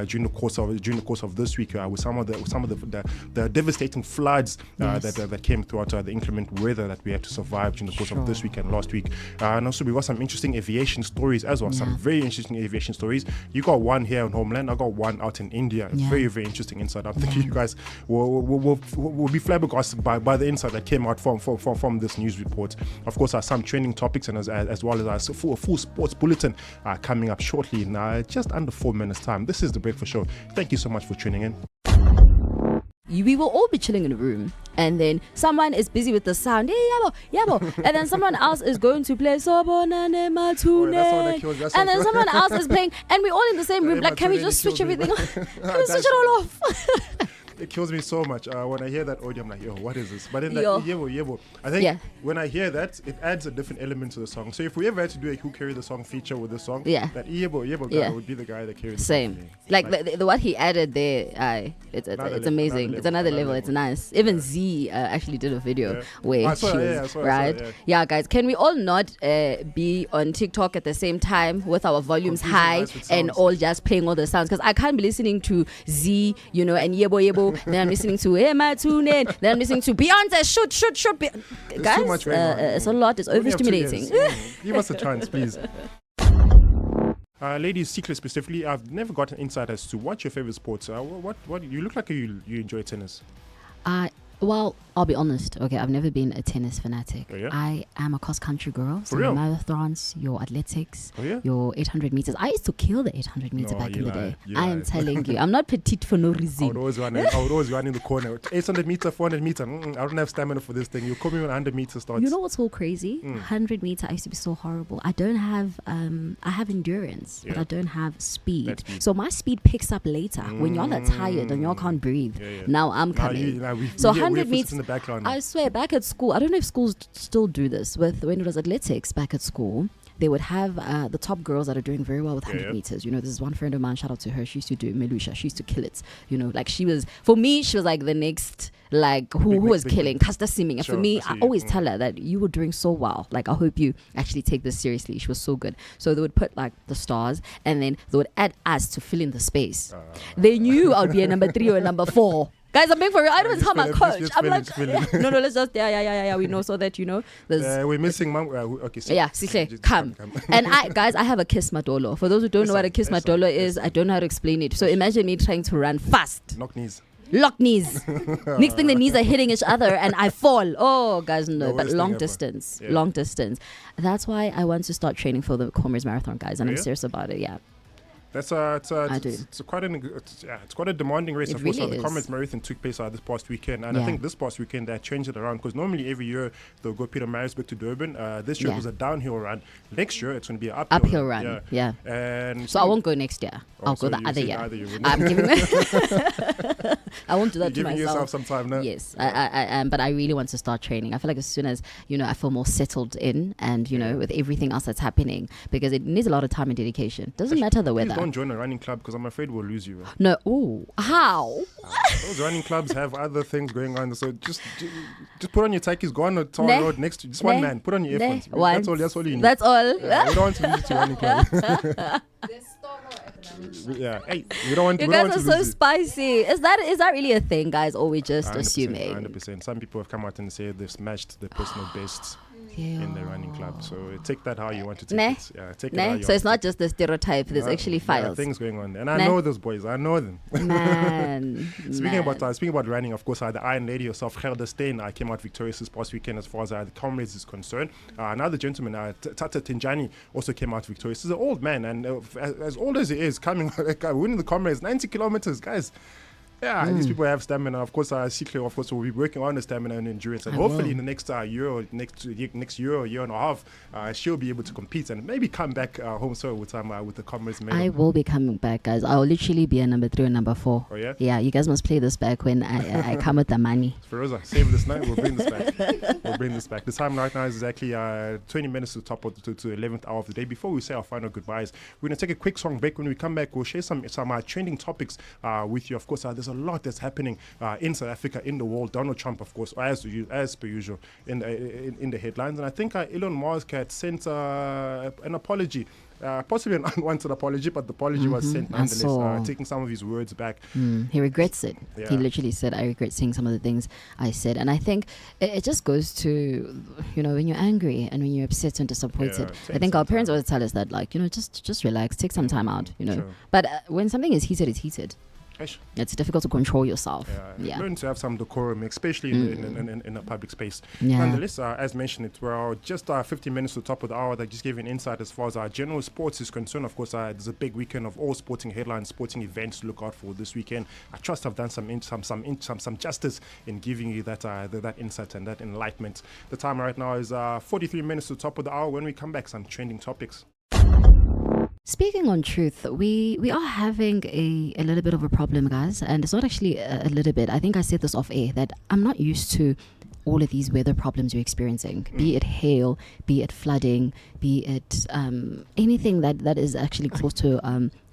S4: during the course of this week with some of the devastating floods that came throughout the inclement weather that we had to survive during the course of this week and last week. And also we got some interesting aviation stories as well. Some very interesting aviation stories. You got one here in Homeland. I got one out in India. Very, very interesting insight. I'm thinking you guys will be flabbergasted by the insight that came out from this news report. Of course, some trending topics and as well as a full sports bulletin coming up shortly in just under 4 minutes time. This is the Breakfast Show. Thank you so much for tuning in.
S2: We will all be chilling in a room, and then someone is busy with the sound, yabo, and then someone else is going to play Sobonane Matune, and then someone else is playing, and we're all in the same room. Like, can we just switch everything on? Can we switch it all off?
S4: It kills me so much when I hear that audio. I'm like, yo, what is this? But then yebo. I think when I hear that, it adds a different element to the song. So if we ever had to do a Who Carried the Song feature with the song, that yebo guy would be the guy that carried the
S2: same
S4: song.
S2: Like the what he added there, it's amazing. It's another level. It's nice. Even Z actually did a video where she was right. Yeah, guys, can we all not be on TikTok at the same time with our volumes high and all just playing all the sounds? Because I can't be listening to Z, you know, and yebo. Then I'm listening to Emma Tune. Then I'm listening to Beyonce. Shoot. Guys,
S4: too much
S2: it's a lot. It's overstimulating.
S4: Give us a chance, please. Ladies, secret specifically, I've never gotten insight as to what's your favorite sports. What you look like you enjoy tennis.
S2: Well, I'll be honest. Okay, I've never been a tennis fanatic.
S4: Oh, yeah?
S2: I am a cross-country girl. So
S4: For real?
S2: marathons, your athletics,
S4: Oh, yeah?
S2: your 800 meters. I used to kill the 800 meter
S4: No,
S2: back in the day.
S4: you
S2: I
S4: lie.
S2: am telling you. I'm not petite for no
S4: I would
S2: reason.
S4: always run in the corner. 800 meter, 400 meter. I don't have stamina for this thing. You call me when 100 meters starts.
S2: You know what's so crazy? 100 meter, I used to be so horrible. I don't have, I have endurance, but I don't have speed.
S4: That's speed.
S2: So my speed picks up later when y'all are tired and y'all can't breathe. Now I'm coming. So 100 meters.
S4: In the background.
S2: I swear, back at school, I don't know if schools still do this. When it was athletics back at school, they would have the top girls that are doing very well with 100 meters. You know, this is one friend of mine, shout out to her. She used to do Melusha. She used to kill it. You know, like she was like the next, like who was killing Casta Siming. And for me, I always tell her that you were doing so well. Like, I hope you actually take this seriously. She was so good. So they would put like the stars and then they would add us to fill in the space. They knew I would be a number 3 or a number 4. Guys, I'm being for real. I don't tell my coach. I'm like, no, let's just, we know so that, you know, there's...
S4: we're missing mom. Okay, so
S2: Sisle, come. And I have a kiss madolo. For those who don't know what a kiss madolo is, I don't know how to explain it. So imagine me trying to run fast.
S4: Knock knees.
S2: Lock knees. Next thing the knees are hitting each other and I fall. Oh, guys, no. But long distance. That's why I want to start training for the Comrades Marathon, guys. And I'm serious about it,
S4: It's quite a demanding race. Of course, the Comrades Marathon took place this past weekend, and I think this past weekend they changed it around because normally every year they'll go Pietermaritzburg to Durban. This year it was a downhill run. Next year it's going to be an uphill run. Yeah. And
S2: so I won't go next year. I'll go the other year. I'm giving. I won't do that to myself.
S4: Giving yourself some time now.
S2: Yes, I but I really want to start training. I feel like as soon as I feel more settled in, and with everything else that's happening, because it needs a lot of time and dedication. Doesn't matter the weather.
S4: Don't join a running club because I'm afraid we'll lose you.
S2: No. Ooh. How?
S4: Those running clubs have other things going on. So just put on your takis, go on the tar road next to just one man. Put on your earphones. That's all you need.
S2: That's all.
S4: Yeah, we don't want to lose you to running club. Hey, we don't want to.
S2: You guys are so spicy. Is that really a thing, guys, or we just assuming?
S4: 100%. Some people have come out and said they've smashed their personal bests. in the running club. So take that how you want to take
S2: Nah.
S4: it. Yeah, take it how you
S2: So it's
S4: want
S2: not just the stereotype. There's actually
S4: There are
S2: files.
S4: things going on, and I know those boys. I know them.
S2: Man.
S4: Speaking about running, of course, the Iron Lady herself, Gerda Steyn, came out victorious this past weekend as far as the comrades is concerned. Another gentleman, Tata Tinjani, also came out victorious. He's an old man, and as old as he is, coming winning the comrades 90 kilometers, guys. Yeah, these people have stamina. Of course, Sikle, of course, will be working on the stamina and endurance. And hopefully in the next year or next year or year and a half, she'll be able to compete and maybe come back home soil with the comrades medal.
S2: I will be coming back, guys. I'll literally be a number 3 or number 4.
S4: Oh, yeah?
S2: Yeah, you guys must play this back when I come with the money.
S4: Feroza, save this night. We'll bring this back. We'll bring this back. The time right now is exactly 20 minutes to the top of to 11th hour of the day. Before we say our final goodbyes, we're going to take a quick song break. When we come back, we'll share some trending topics with you. Of course, there's a lot that's happening in South Africa, in the world. Donald Trump, of course, as per usual, in the headlines. And I think Elon Musk had sent an apology. Possibly an unwanted apology, but the apology was sent nonetheless, taking some of his words back.
S2: He regrets it.
S4: Yeah.
S2: He literally said, I regret saying some of the things I said. And I think it just goes to, when you're angry and when you're upset and disappointed. I think our parents always tell us that, just relax, take some time out,
S4: Sure.
S2: But when something is heated, it's heated. It's difficult to control yourself. Yeah.
S4: Learn to have some decorum, especially in a public space.
S2: Yeah.
S4: Nonetheless, as mentioned, we're just 15 minutes to the top of the hour. That just gave you an insight as far as our general sports is concerned. Of course, there's a big weekend of all sporting headlines, sporting events to look out for this weekend. I trust I've done some justice in giving you that insight and that enlightenment. The time right now is 43 minutes to the top of the hour. When we come back, some trending topics.
S2: Speaking on truth, we are having a little bit of a problem, guys, and it's not actually a little bit. I think I said this off air that I'm not used to all of these weather problems you're experiencing, be it hail, be it flooding, be it anything that is actually close to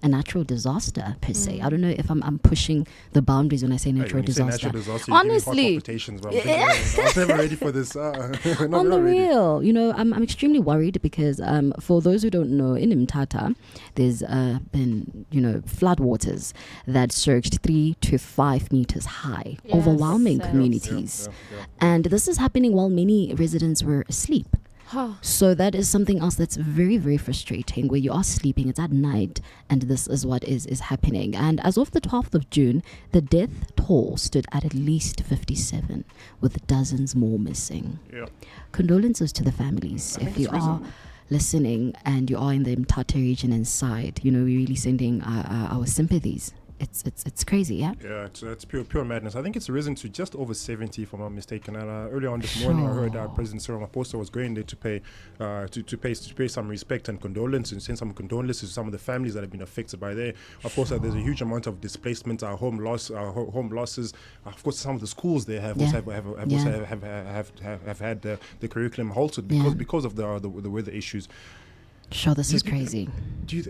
S2: a natural disaster per se. I don't know if I'm pushing the boundaries when I say natural disaster. Honestly,
S4: I was never ready for this.
S2: On the real, I'm extremely worried because for those who don't know, in Mthatha, there's been flood waters that surged 3 to 5 meters high, overwhelming communities, and this is happening while many residents were asleep. So that is something else that's very, very frustrating, where you are sleeping, it's at night, and this is what is happening. And as of the 12th of June, the death toll stood at least 57, with dozens more missing. Condolences to the families. If you are listening and you are in the Mthatha region inside, we're really sending our sympathies. It's crazy, yeah?
S4: Yeah, it's pure madness. I think it's risen to just over 70, if I'm not mistaken. And earlier on this morning, I heard President Cyril Ramaphosa was going there to pay to pay some respect and condolence, and send some condolences to some of the families that have been affected by there. Of course, there's a huge amount of displacement, home losses. Of course, some of the schools there have had the curriculum halted because of the weather issues.
S2: Sure, this is crazy.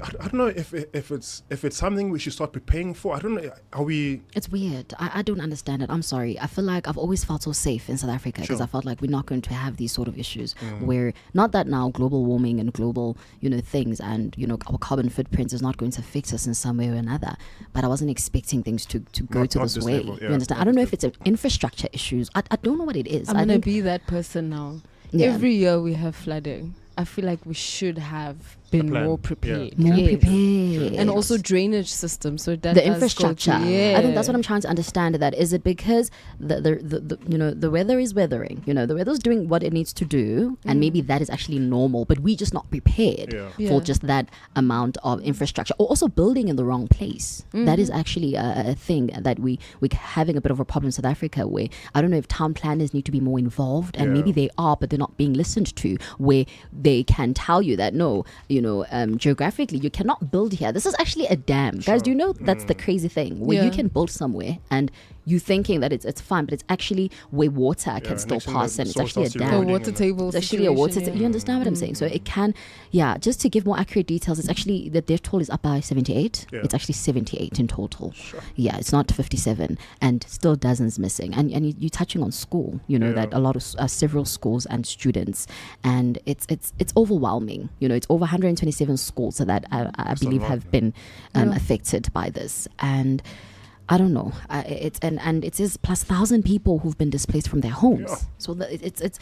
S4: I don't know if it's something we should start preparing for. I don't know. Are we?
S2: It's weird. I don't understand it. I'm sorry. I feel like I've always felt so safe in South Africa because I felt like we're not going to have these sort of issues where, not that now global warming and global things and our carbon footprint is not going to affect us in some way or another. But I wasn't expecting things to go to this way.
S4: Level,
S2: you understand? I don't know if it's an infrastructure issues. I don't know what it is.
S1: I'm gonna be that person now. Every year we have flooding. I feel like we should have been more prepared. And also drainage systems. So that
S2: the infrastructure.
S1: I
S2: think that's what I'm trying to understand. That is it because the weather is weathering. The weather's doing what it needs to do, and maybe that is actually normal, but we just not prepared for just that amount of infrastructure, or also building in the wrong place. That is actually a thing that we're having a bit of a problem in South Africa, where I don't know if town planners need to be more involved, and maybe they are, but they're not being listened to, where they can tell you that no, geographically you cannot build here. This is actually a dam. Guys, do you know that's the crazy thing, where you can build somewhere and you thinking that it's fine, but it's actually where water can still pass, and it's actually a dam.
S1: The water table.
S2: It's actually a water table. You understand what I'm saying? So it can, just to give more accurate details, it's actually, the death toll is up by 78. It's actually 78 in total. It's not 57, and still dozens missing. And you're touching on school, that a lot of several schools and students, and it's overwhelming. It's over 127 schools that I believe have been affected by this, and I don't know. And it is plus 1,000 people who've been displaced from their homes. So it's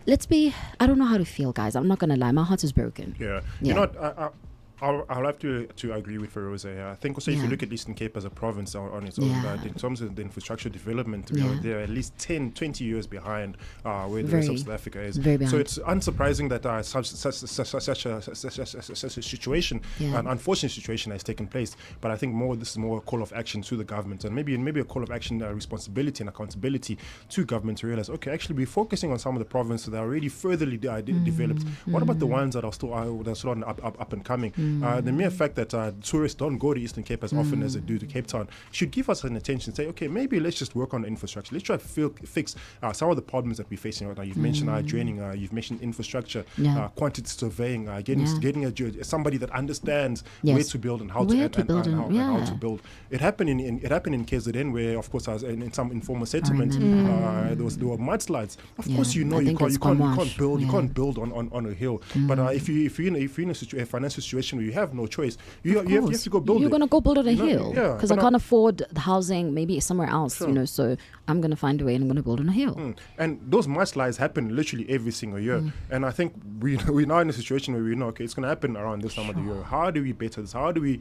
S2: I don't know how to feel, guys. I'm not going to lie. My heart is broken.
S4: Yeah.
S2: Yeah.
S4: You know what? I'll have to agree with Feroza here. I think also if you
S2: Yeah.
S4: look at Eastern Cape as a province on its own,
S2: Yeah.
S4: in terms of the infrastructure development,
S2: Yeah.
S4: they're at least 10, 20 years behind where the rest
S2: Very-
S4: of South Africa is.
S2: very
S4: So
S2: behind.
S4: it's unsurprising that such a situation,
S2: Yeah.
S4: an unfortunate situation has taken place. But I think this is more a call of action to the government, and maybe a call of action, responsibility and accountability to government to realize, okay, actually we're focusing on some of the provinces that are already furtherly developed. What about the ones that are still on up and coming? The mere fact that tourists don't go to Eastern Cape as often as they do to Cape Town should give us an attention. Say, okay, maybe let's just work on the infrastructure. Let's try to fix some of the problems that we're facing right now. You've mentioned draining. You've mentioned infrastructure,
S2: Yeah.
S4: quantity surveying, getting somebody that understands
S2: Yes.
S4: where to build and how
S2: Where
S4: to
S2: to build and-
S4: how
S2: yeah.
S4: to build. It happened in KZN, where of course I was in some informal settlement.
S2: remember.
S4: There were mudslides. Of
S2: Yeah.
S4: course, you
S2: I think it's
S4: can't build.
S2: Kwamashu.
S4: You
S2: Yeah.
S4: can't build on a hill. But if you're in a financial situation where you have no choice, you have to go build
S2: You're
S4: it.
S2: going to go build on a
S4: You know?
S2: hill
S4: Yeah,
S2: because I
S4: but
S2: can't afford the housing maybe somewhere else,
S4: Sure.
S2: so I'm going to find a way and I'm going to build on a hill.
S4: And those mudslides happen literally every single year. And I think we're now in a situation where we know, okay, it's going to happen around this time of the year. How do we better this? How do we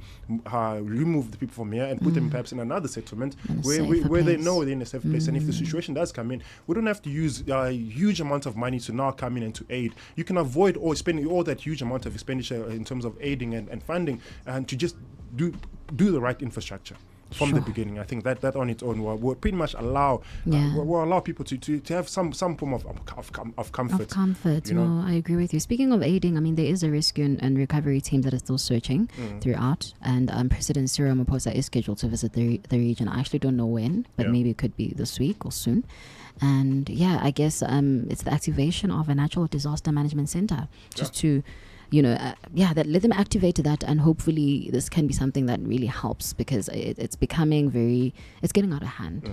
S4: remove the people from here and put them perhaps in another settlement
S2: In a
S4: where
S2: safer
S4: they
S2: place.
S4: know they're in a safe place? And if the situation does come in, we don't have to use a huge amount of money to now come in and to aid. You can avoid or spending all that huge amount of expenditure in terms of aiding and funding, and to just do the right infrastructure from the beginning. I think that on its own will pretty much allow will allow people to have some form of comfort.
S2: Of comfort.
S4: You know?
S2: No, I agree with you. Speaking of aiding, I mean, there is a rescue and recovery team that is still searching throughout, and President Cyril Ramaphosa is scheduled to visit the region. I actually don't know when, but maybe it could be this week or soon. And yeah, I guess it's the activation of a natural disaster management center just to that let them activate that, and hopefully this can be something that really helps, because it's becoming it's getting out of hand.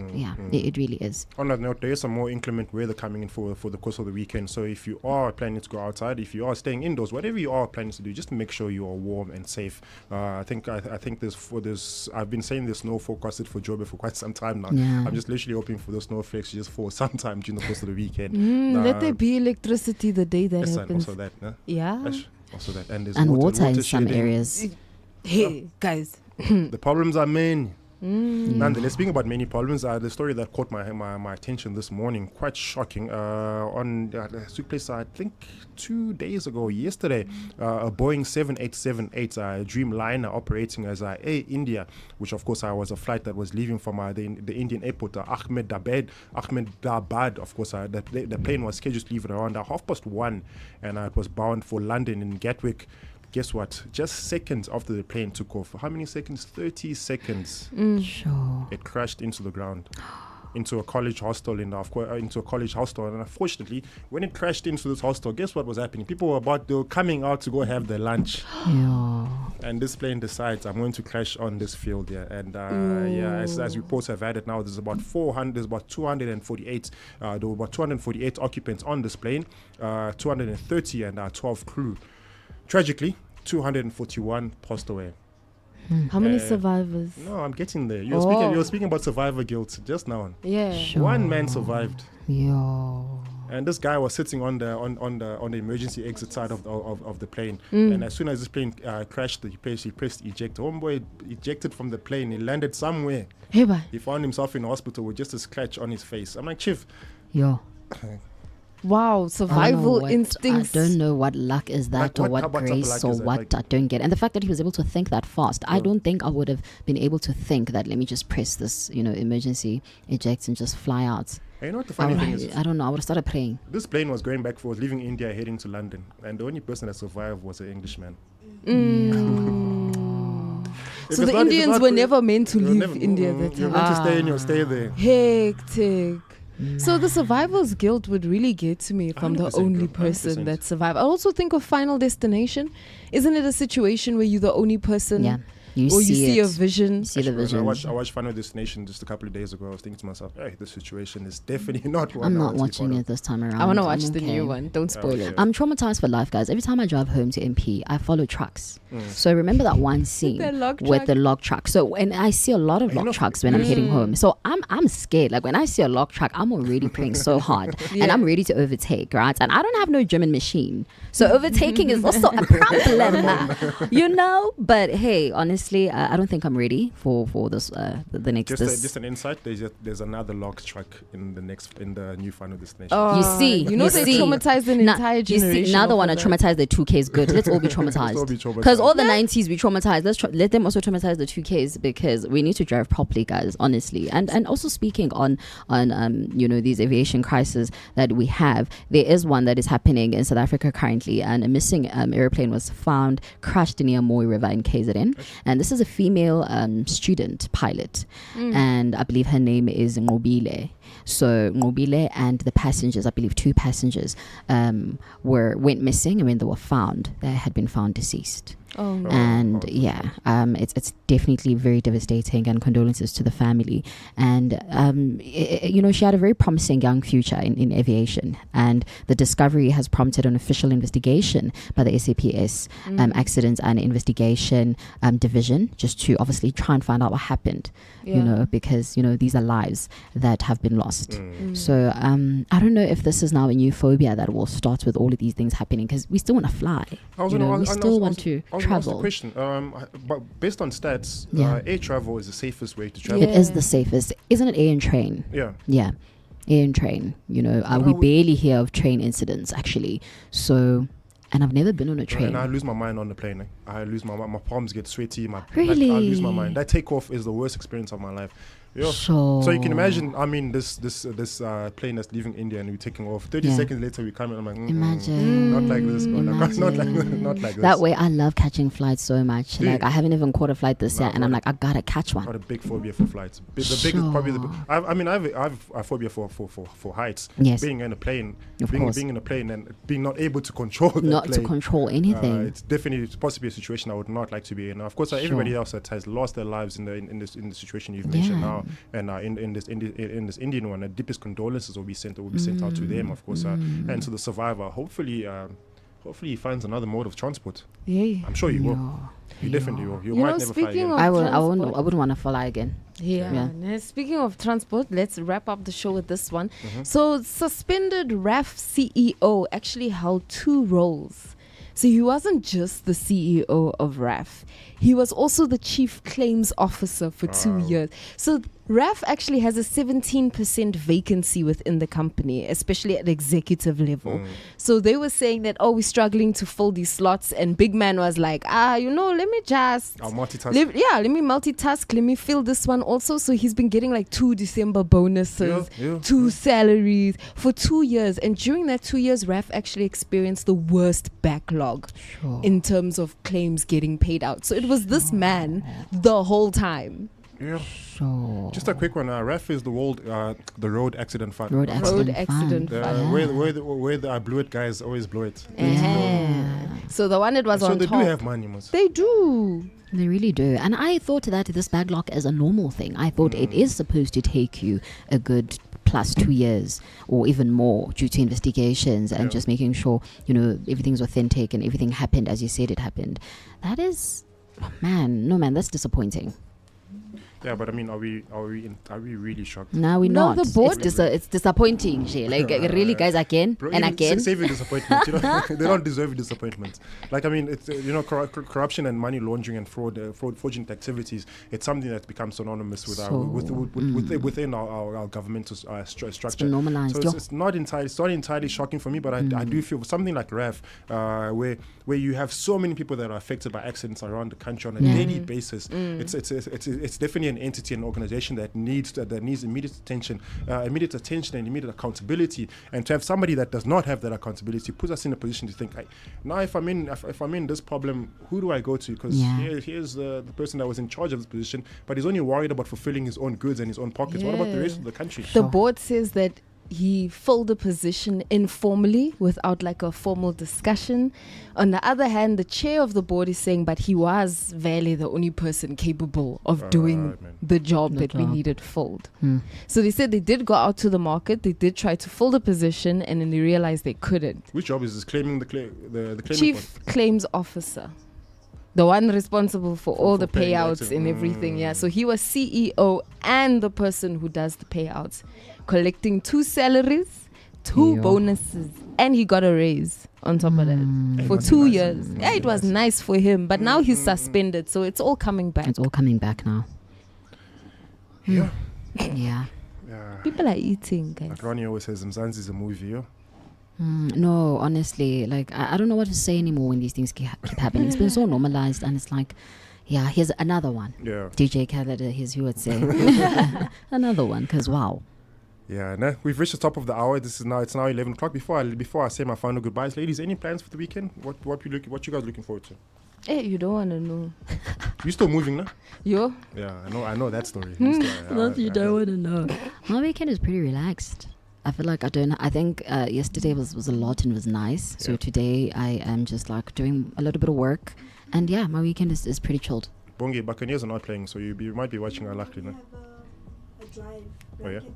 S2: It really is.
S4: On that note, there is some more inclement weather coming in for the course of the weekend. So if you are planning to go outside, if you are staying indoors, whatever you are planning to do, just make sure you are warm and safe. I think I've been saying there's snow forecasted for Joburg for quite some time now.
S2: Yeah.
S4: I'm just literally hoping for those snowflakes to just fall sometime during the course of the weekend.
S1: Let there be electricity the day that
S4: yes,
S1: happens.
S4: also that.
S1: Yeah.
S4: Also that. And there's
S2: And water in some
S4: shedding.
S2: areas.
S1: Hey, guys.
S4: The problems are many. Nonetheless, speaking about many problems, the story that caught my attention this morning, quite shocking. It took place, I think, 2 days ago, yesterday. A Boeing 7878 Dreamliner operating as Air India, which of course was a flight that was leaving from the Indian airport, Ahmedabad. Of course, the plane was scheduled to leave at around 1:30, and it was bound for London in Gatwick. Guess what? Just seconds after the plane took off, how many seconds? 30 seconds.
S2: Sure.
S4: It crashed into the ground, into a college hostel, and unfortunately, when it crashed into this hostel, guess what was happening? People were coming out to go have their lunch.
S2: Yeah.
S4: And this plane decides, I'm going to crash on this field here. And as reports have had it now, there's about 248. There were about 248 occupants on this plane, 230 and 12 crew. Tragically, 241 passed away.
S1: How many survivors?
S4: No, I'm getting there. You're speaking about survivor guilt just now.
S1: Yeah.
S2: Sure.
S4: One man survived.
S2: Yo.
S4: And this guy was sitting on the emergency exit side of the plane. And as soon as this plane crashed, he pressed eject. Homeboy ejected from the plane. He landed somewhere.
S1: Hey, bye.
S4: He found himself in the hospital with just a scratch on his face. I'm like, Chief.
S2: Yo.
S1: Wow, survival instincts.
S2: I don't know what luck is that, or what grace, or what. I don't get. And the fact that he was able to think that fast, I don't think I would have been able to think that, let me just press this, emergency eject and just fly out.
S4: And you know what the funny thing is?
S2: I don't know. I would have started praying.
S4: This plane was leaving India, heading to London. And the only person that survived was an Englishman.
S1: So the Indians were never meant to leave India that time.
S4: You're meant to stay and you'll stay there.
S1: Hectic. So the survivor's guilt would really get to me if I'm the
S4: 100%
S1: only
S4: girl,
S1: person
S4: 100%.
S1: that survived. I also think of Final Destination. Isn't it a situation where you're the only person
S2: You
S1: or you
S2: see
S1: see a
S2: it.
S1: vision.
S2: You see the
S4: Actually, when
S2: vision.
S4: I watched Final Destination just a couple of days ago. I was thinking to myself, hey, this situation is definitely not one
S2: I'm
S4: I
S2: not
S4: want to be
S2: watching
S4: part
S2: it
S4: of.
S2: this time around.
S1: I want to
S2: I'm
S1: watch the new
S2: okay.
S1: one. Don't spoil it.
S2: I'm traumatized for life, guys. Every time I drive home to MP, I follow trucks. So remember that one scene
S1: the log
S2: with
S1: truck.
S2: the log truck. So when I see a lot of
S4: You
S2: log
S4: know,
S2: trucks when I'm heading home, so I'm scared. Like when I see a log truck, I'm already praying so hard, and I'm ready to overtake, right? And I don't have no German machine, so overtaking is also a problem, you know. But hey, honestly, I don't think I'm ready for this the next.
S4: Just an insight. There's another log truck in the new Final Destination.
S1: Oh,
S2: You see,
S1: you know
S2: you
S1: they
S2: see.
S1: traumatized an entire
S2: You
S1: generation.
S2: see, now they
S1: off
S2: want to
S1: of that.
S2: traumatize the 2Ks. Good. Let's all be
S4: Let's all be
S2: traumatized.
S4: traumatized.
S2: Because all the 90s we traumatized. Let them also traumatize the 2Ks because we need to drive properly, guys. Honestly, and also speaking on these aviation crises that we have, there is one that is happening in South Africa currently, and a missing airplane was found crashed near Moy River in KZN, and this is a female student pilot, and I believe her name is Nobuhle. So Nobuhle and the passengers, I believe 2 passengers, went missing, and when they were found, they had been found deceased.
S1: Oh, no.
S2: And it's definitely very devastating, and condolences to the family. And she had a very promising young future in aviation, and the discovery has prompted an official investigation by the SAPS Accidents and Investigation Division, just to obviously try and find out what happened. Because these are lives that have been lost. So I don't know if this is now a new phobia that will start with all of these things happening, because we still want to fly. We still want to travel.
S4: The question, but based on stats, air travel is the safest way to travel.
S2: It is the safest, isn't it? Air and train. Yeah, air and train. We barely hear of train incidents actually. So, and I've never been on a train.
S4: And I lose my mind on the plane. I lose my palms get sweaty.
S2: Really?
S4: I lose my mind. That takeoff is the worst experience of my life.
S2: Sure.
S4: So you can imagine, this plane that's leaving India and we're taking off. 30 seconds later we come in, I'm like,
S2: imagine.
S4: not like this. Not like this.
S2: That way, I love catching flights so much.
S4: Dude.
S2: Like I haven't even caught a flight this year, and I'm like, I gotta catch one.
S4: Got a big phobia for flights. The biggest, probably I've a phobia for heights.
S2: Yes.
S4: Being in a plane,
S2: Of course.
S4: being in a plane and being not able to control that
S2: Not
S4: plane.
S2: to control anything.
S4: It's possibly a situation I would not like to be in. Of course, everybody else that has lost their lives in the situation you've mentioned now, and in this Indian one, the deepest condolences will be sent out to them, of course, and to the survivor. Hopefully he finds another mode of transport.
S1: Yeah.
S4: I'm sure he will. You definitely will. You might never fly
S1: speaking
S4: again.
S1: of
S2: I
S1: transport-
S2: wouldn't want to fly again.
S1: Yeah. Now, speaking of transport, let's wrap up the show with this one.
S4: Mm-hmm.
S1: So, suspended RAF CEO actually held 2 roles. So he wasn't just the CEO of RAF. He was also the chief claims officer for 2 years. So RAF actually has a 17% vacancy within the company, especially at executive level. So they were saying that, we're struggling to fill these slots. And Big Man was like, let me just...
S4: I'll multitask.
S1: let me multitask. Let me fill this one also. So he's been getting like 2 December bonuses, 2 salaries for 2 years. And during that 2 years, RAF actually experienced the worst backlog in terms of claims getting paid out. So it was this man the whole time.
S4: Yeah.
S2: Sure.
S4: Just a quick one. RAF is the road accident fund.
S2: Road accident fund.
S4: Where the I blew it guys always blow it.
S1: So the one it was
S4: So
S1: on
S4: they
S1: top.
S4: do have money, Mos.
S1: They do.
S2: They really do. And I thought that this backlog is a normal thing. I thought it is supposed to take you a good plus 2 years or even more due to investigations and just making sure, everything's authentic and everything happened as you said it happened. That is, that's disappointing.
S4: Yeah, but I mean, are we really shocked?
S2: No, we're
S1: No,
S2: not.
S1: the board-
S2: It's disappointing. Like really, guys, again
S4: Bro,
S2: and
S4: even
S2: again.
S4: save your disappointment. They don't deserve disappointment. Like I mean, it's corruption and money laundering and fraudulent activities. It's something that's become synonymous with within our governmental structure.
S2: It's been normalized.
S4: So it's not entirely shocking for me, but I do feel something like RAF, where you have so many people that are affected by accidents around the country on a daily basis. It's definitely an entity, an organization that needs immediate attention and immediate accountability. And to have somebody that does not have that accountability puts us in a position to think, now if I'm in this problem, who do I go to? Because here's the person that was in charge of this position, but he's only worried about fulfilling his own goods and his own pockets. What about the rest of the country?
S1: The board says that he filled a position informally without like a formal discussion. On the other hand, the chair of the board is saying, but he was barely the only person capable of doing the job that we needed filled. So they said they did go out to the market, they did try to fill the position, and then they realized they couldn't.
S4: Which job is this? Claiming the claiming
S1: Chief Claims Officer. The one responsible for all the payouts and everything, yeah. So he was CEO and the person who does the payouts, collecting 2 salaries, 2 bonuses, and he got a raise on top of that for 2 years. Yeah, it was nice for him, but now he's suspended, so it's all coming back.
S2: It's all coming back now.
S4: Yeah.
S2: Yeah.
S1: People are eating, guys.
S4: Like Ronnie always says, Mzansi is a movie, yo.
S2: No, honestly, like I don't know what to say anymore when these things keep happening. It's been so normalized, and it's like, yeah, here's another one.
S4: Yeah.
S2: DJ Khaled, here's who would say another one, because wow.
S4: Yeah, no, we've reached the top of the hour. It's now 11 o'clock. Before I say my final goodbyes, ladies, any plans for the weekend? What you guys looking forward to?
S1: Hey, you don't want to know.
S4: You still moving, no?
S1: Yo?
S4: Yeah, I know that story.
S2: You don't want to know. My weekend is pretty relaxed. I feel like I think yesterday was a lot and was nice. So today I am just like doing a little bit of work. And yeah, my weekend is pretty chilled.
S4: Bongi, Buccaneers are not playing, so you might be watching our luck, you know?
S5: A drive.
S4: Oh, yeah?
S5: Drive.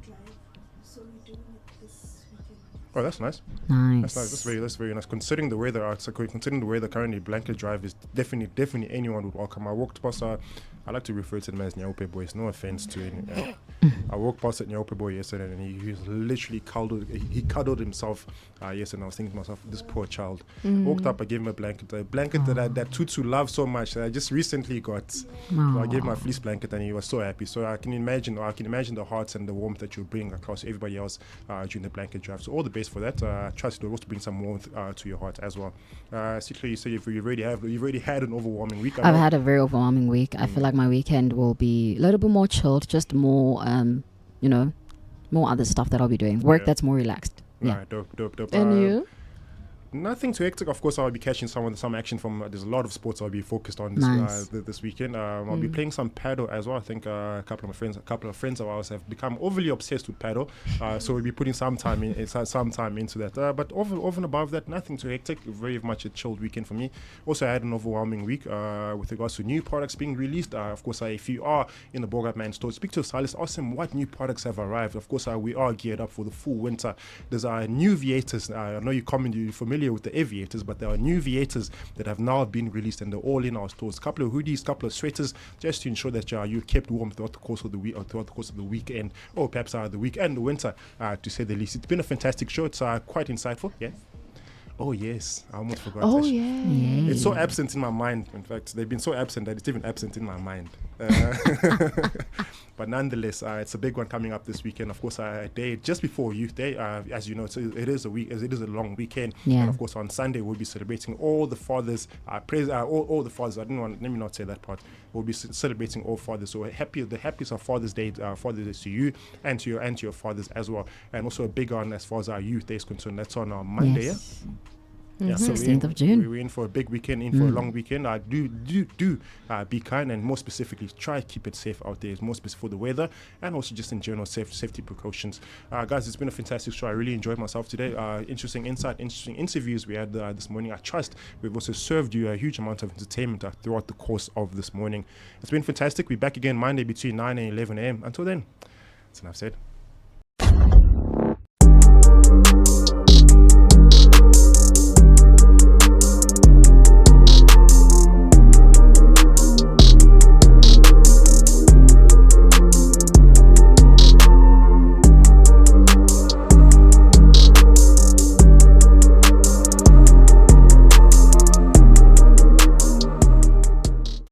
S5: So we're doing it this weekend.
S4: Oh, that's nice.
S2: Nice.
S4: That's very nice. Considering the weather, currently, blanket drive is definitely anyone would welcome. I walked past. I like to refer to them as Nyaope boys. No offense to any. I walked past Nyaope boy yesterday, and he was literally cuddled himself. Yesterday, and I was thinking to myself, this poor child. Walked up, I gave him a blanket that Tutu loves so much that I just recently got. So I gave him my fleece blanket, and he was so happy. So I can imagine the hearts and the warmth that you bring across everybody else during the blanket drive. So all the best for that. Trust to also bring some warmth to your heart as well. Sikhle, you say you've already had an overwhelming week.
S2: I've had a very overwhelming week. I feel like my weekend will be a little bit more chilled, just more, more other stuff that I'll be doing. Work that's more relaxed. Yeah.
S4: Right, dope.
S1: And you?
S4: Nothing too hectic. Of course, I'll be catching some action from. There's a lot of sports I'll be focused on this weekend. I'll be playing some paddle as well. I think a couple of friends of ours have become overly obsessed with paddle. So we'll be putting some time into that. But over and above that, nothing too hectic. Very much a chilled weekend for me. Also, I had an overwhelming week with regards to new products being released. Of course, if you are in the Bogart Man store, speak to a stylist. Ask them what new products have arrived. Of course, we are geared up for the full winter. There's new V8s. I know you're familiar with the aviators, but there are new V8s that have now been released, and they're all in our stores. Couple of hoodies, couple of sweaters, just to ensure that you're kept warm throughout the course of the week, or throughout the course of the weekend, or perhaps the week and the winter, to say the least. It's been a fantastic show. It's quite insightful. Yeah. Oh yes, I almost forgot.
S1: Oh yeah.
S4: It's so absent in my mind. In fact, they've been so absent that it's even absent in my mind. But nonetheless, it's a big one coming up this weekend. Of course, a day just before Youth Day, as you know, it is a long weekend.
S2: Yeah.
S4: And of course, on Sunday we'll be celebrating all the fathers. All the fathers. Let me not say that part. We'll be celebrating all fathers. So the happiest of Father's Day, to you and to your fathers as well. And also a big one as far as our Youth Day is concerned. That's on Monday.
S2: Yes.
S4: Yeah? Yeah, so
S2: 16th of June.
S4: We're in for a big weekend, for a long weekend. Do be kind, and more specifically, try to keep it safe out there. It's more specific for the weather, and also just in general safety precautions. Guys, it's been a fantastic show. I really enjoyed myself today. Interesting insight, interesting interviews we had this morning. I trust we've also served you a huge amount of entertainment throughout the course of this morning. It's been fantastic. We're back again Monday between 9 and 11 a.m. Until then, that's enough said.